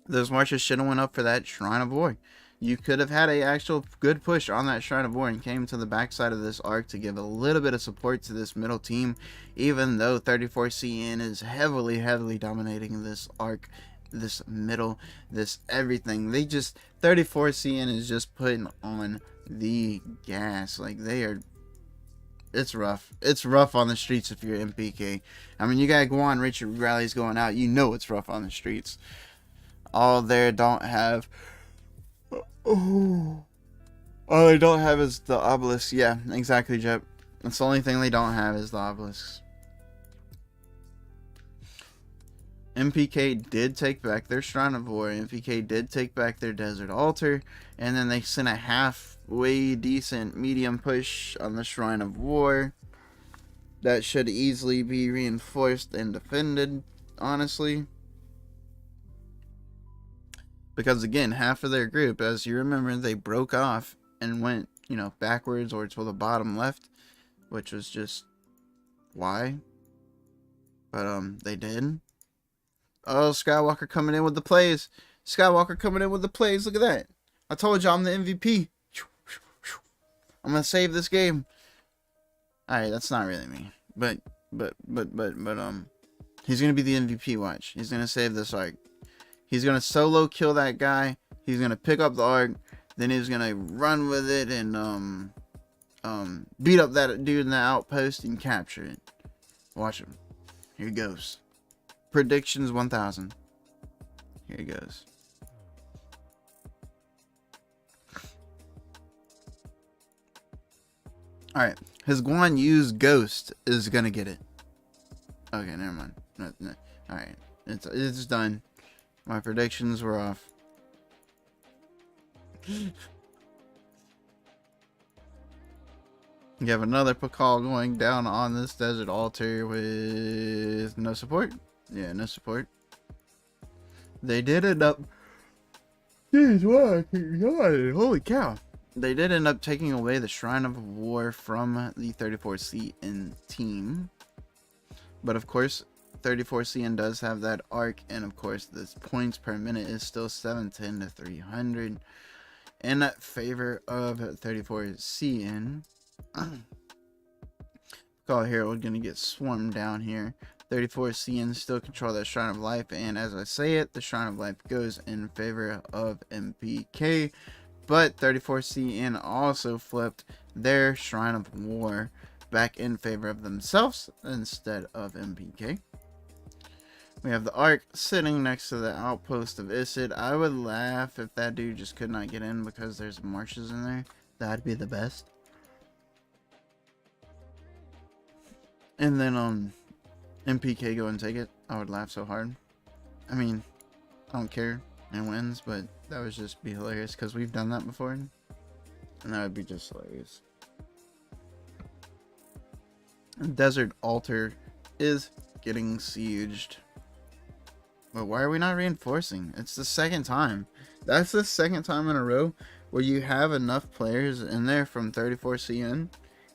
Those marches should have went up for that Shrine of War. You could have had a actual good push on that Shrine of War and came to the backside of this arc to give a little bit of support to this middle team, even though 34CN is heavily dominating this arc, this middle, this everything. 34CN is just putting on the gas. Like, they are, it's rough. It's rough on the streets if you're MPK. I mean, you got Guan Richard rallies going out. You know it's rough on the streets. All they don't have is the obelisk. Yeah, exactly, Jep. That's the only thing they don't have is the obelisks. MPK did take back their Shrine of War. MPK did take back their Desert Altar. And then they sent a halfway decent medium push on the Shrine of War. That should easily be reinforced and defended, honestly. Because again, half of their group, as you remember, they broke off and went, you know, backwards or to the bottom left. Which was just why. But they did. Oh, Skywalker coming in with the plays. Skywalker coming in with the plays. Look at that. I told you I'm the MVP. I'm going to save this game. Alright, that's not really me. But, he's going to be the MVP, watch. He's going to save this arc. He's going to solo kill that guy. He's going to pick up the arc. Then he's going to run with it and, beat up that dude in the outpost and capture it. Watch him. Here he goes. Predictions 1000. Here he goes. Alright. His Guan Yu's ghost is gonna get it. Okay, never mind. No. Alright. It's done. My predictions were off. You have another Pakal going down on this desert altar with no support. Yeah, no support. They did end up. Jeez, what? Holy cow. They did end up taking away the Shrine of War from the 34CN team. But of course, 34CN does have that arc, and of course, the points per minute is still 710 to 300 in favor of 34CN. Call Herald gonna get swarmed down here. 34CN still control that Shrine of Life, and as I say it, the Shrine of Life goes in favor of MPK. But 34CN also flipped their Shrine of War back in favor of themselves instead of MPK. We have the Ark sitting next to the outpost of Isid. I would laugh if that dude just could not get in because there's marshes in there. That'd be the best. And then MPK go and take it. I would laugh so hard. I mean, I don't care. It wins, but that would just be hilarious because we've done that before. And that would be just hilarious. Desert Altar is getting sieged. But why are we not reinforcing? It's the second time. That's the second time in a row where you have enough players in there from 34CN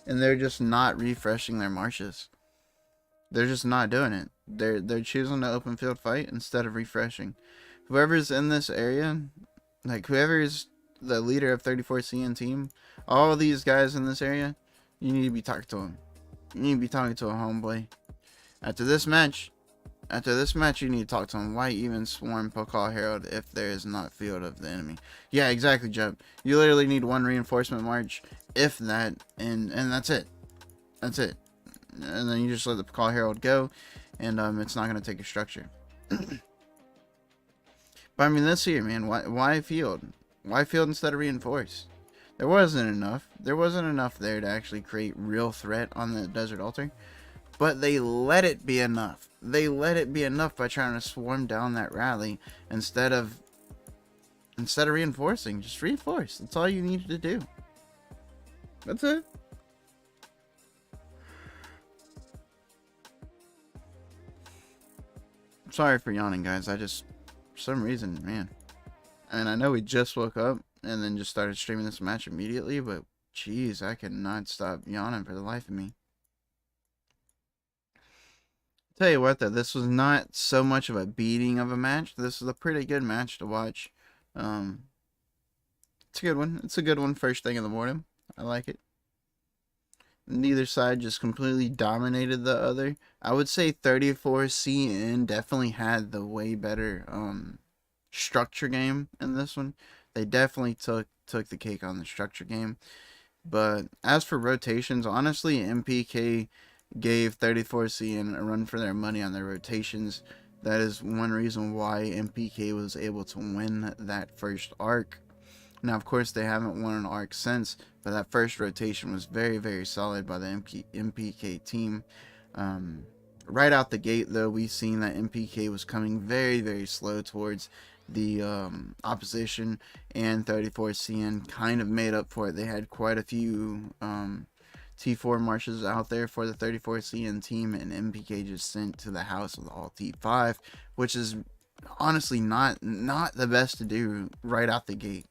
and they're just not refreshing their marshes. They're just not doing it. They're choosing to open field fight instead of refreshing. Whoever's in this area, like whoever is the leader of 34CN team, all of these guys in this area, you need to be talking to them. You need to be talking to a homeboy. After this match, you need to talk to him. Why even swarm Pokal Herald if there is not field of the enemy? Yeah, exactly, Jeb. You literally need one reinforcement march, if that, and that's it. That's it. And then you just let the Pokal Herald go, and it's not going to take a structure. But I mean, this here, man, why field? Why field instead of reinforce? There wasn't enough. There wasn't enough there to actually create real threat on the Desert Altar. But they let it be enough. They let it be enough by trying to swarm down that rally instead of reinforcing. Just reinforce. That's all you needed to do. That's it. Sorry for yawning, guys. I just, for some reason, man. I mean, I know we just woke up and then just started streaming this match immediately, but jeez, I cannot stop yawning for the life of me. Tell you what, though, this was not so much of a beating of a match. This is a pretty good match to watch. It's a good one. It's a good one first thing in the morning. I like it. Neither side just completely dominated the other. I would say 34CN definitely had the way better structure game in this one. They definitely took the cake on the structure game. But as for rotations, honestly, MPK gave 34CN a run for their money on their rotations. That is one reason why MPK was able to win that first arc. Now, of course, they haven't won an arc since, but that first rotation was very, very solid by the MPK team. Right out the gate, though, we've seen that MPK was coming very, very slow towards the opposition, and 34CN kind of made up for it. They had quite a few T4 marches out there for the 34CN team, and MPK just sent to the house with all T5, which is honestly not the best to do right out the gate.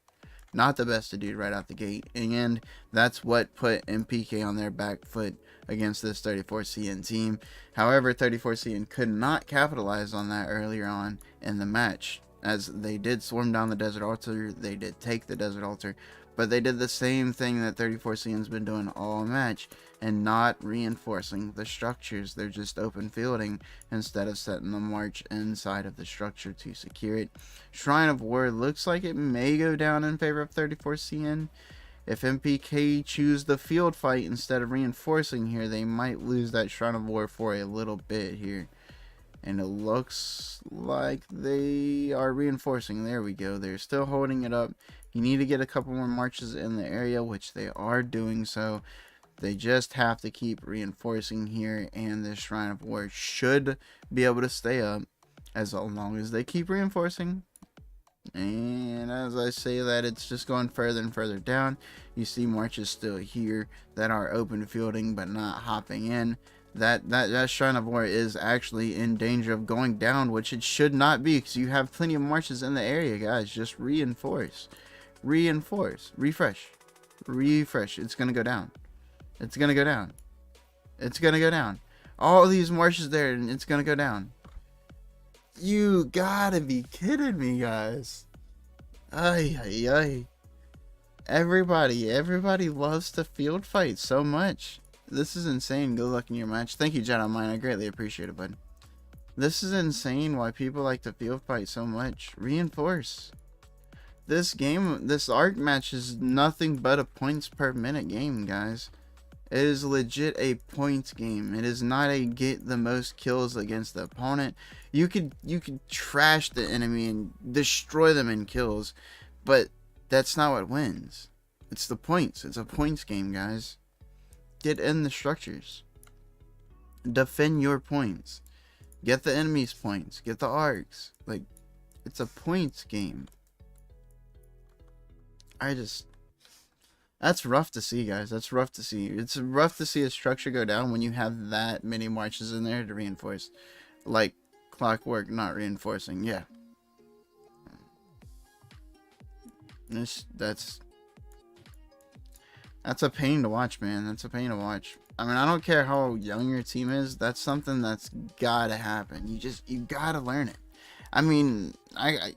Not the best to do right out the gate, and that's what put MPK on their back foot against this 34CN team. However, 34CN could not capitalize on that earlier on in the match, as they did swarm down the Desert Altar. They did take the Desert Altar, but they did the same thing that 34CN's been doing all match and not reinforcing the structures. They're just open fielding instead of setting the march inside of the structure to secure it. Shrine of War looks like it may go down in favor of 34CN. If MPK choose the field fight instead of reinforcing here, they might lose that Shrine of War for a little bit here. And it looks like they are reinforcing. There we go. They're still holding it up. You need to get a couple more marches in the area, which they are doing so. They just have to keep reinforcing here, and this Shrine of War should be able to stay up as long as they keep reinforcing. And as I say that, it's just going further and further down. You see marches still here that are open fielding but not hopping in. That Shrine of War is actually in danger of going down, which it should not be, because you have plenty of marches in the area, guys. Just reinforce. Reinforce. Refresh. Refresh. It's going to go down. It's going to go down. It's going to go down. All these marches there, and it's going to go down. You gotta be kidding me, guys. Ay, ay, ay. Everybody loves to field fight so much. This is insane. Good luck in your match. Thank you, Jedi Mine. I greatly appreciate it, bud. This is insane why people like to field fight so much. Reinforce. This game, this arc match is nothing but a points per minute game, guys. It is legit a points game. It is not a get the most kills against the opponent. You could trash the enemy and destroy them in kills, but that's not what wins. It's the points. It's a points game, guys. Get in the structures. Defend your points. Get the enemy's points. Get the arcs. Like, it's a points game. That's rough to see, guys. That's rough to see. It's rough to see a structure go down when you have that many marches in there to reinforce. Like clockwork not reinforcing. Yeah. That's a pain to watch, man. That's a pain to watch. I mean, I don't care how young your team is. That's something that's gotta happen. You gotta learn it. I mean, I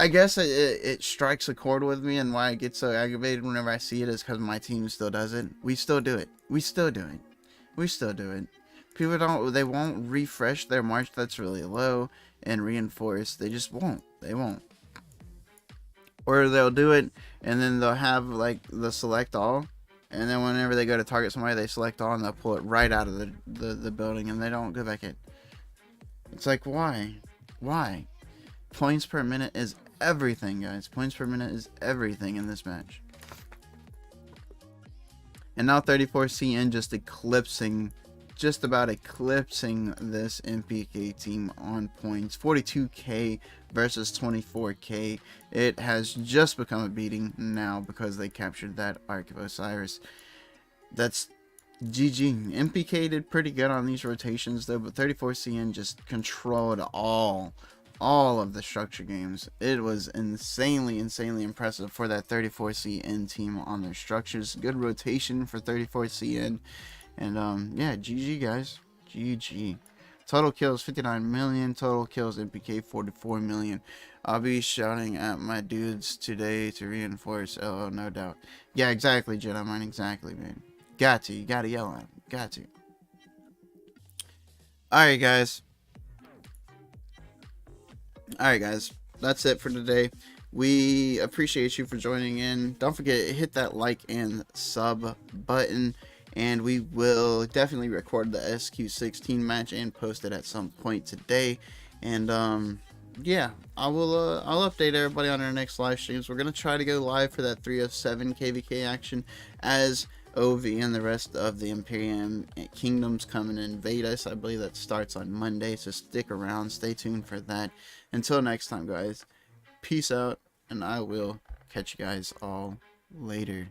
guess it strikes a chord with me, and why I get so aggravated whenever I see it is because my team still does it. We still do it. We still do it. We still do it. People they won't refresh their march that's really low and reinforce. They just won't. They won't. Or they'll do it, and then they'll have like the select all, and then whenever they go to target somebody, they select all, and they'll pull it right out of the building, and they don't go back in. It's like, why? Why? Points per minute is everything, guys. Points per minute is everything in this match. And now 34CN just about eclipsing this MPK team on points. 42k versus 24k. It has just become a beating now because they captured that Ark of Osiris. That's GG. MPK did pretty good on these rotations though, but 34CN just controlled all of the structure games. It was insanely impressive for that 34CN team on their structures. Good rotation for 34CN. And yeah, GG, guys. GG. Total kills 59 million. Total kills MPK 44 million. I'll be shouting at my dudes today to reinforce. Oh, no doubt. Yeah, exactly, Jedi Mine. Exactly, man. Got to. You gotta yell at him. Got to. Alright, guys. Alright, guys, that's it for today. We appreciate you for joining in. Don't forget, hit that like and sub button, and we will definitely record the SQ16 match and post it at some point today. And yeah, I'll update everybody on our next live streams. We're gonna try to go live for that 307 KVK action as OV and the rest of the Imperium Kingdoms come and invade us. I believe that starts on Monday, so stick around, stay tuned for that. Until next time, guys, peace out, and I will catch you guys all later.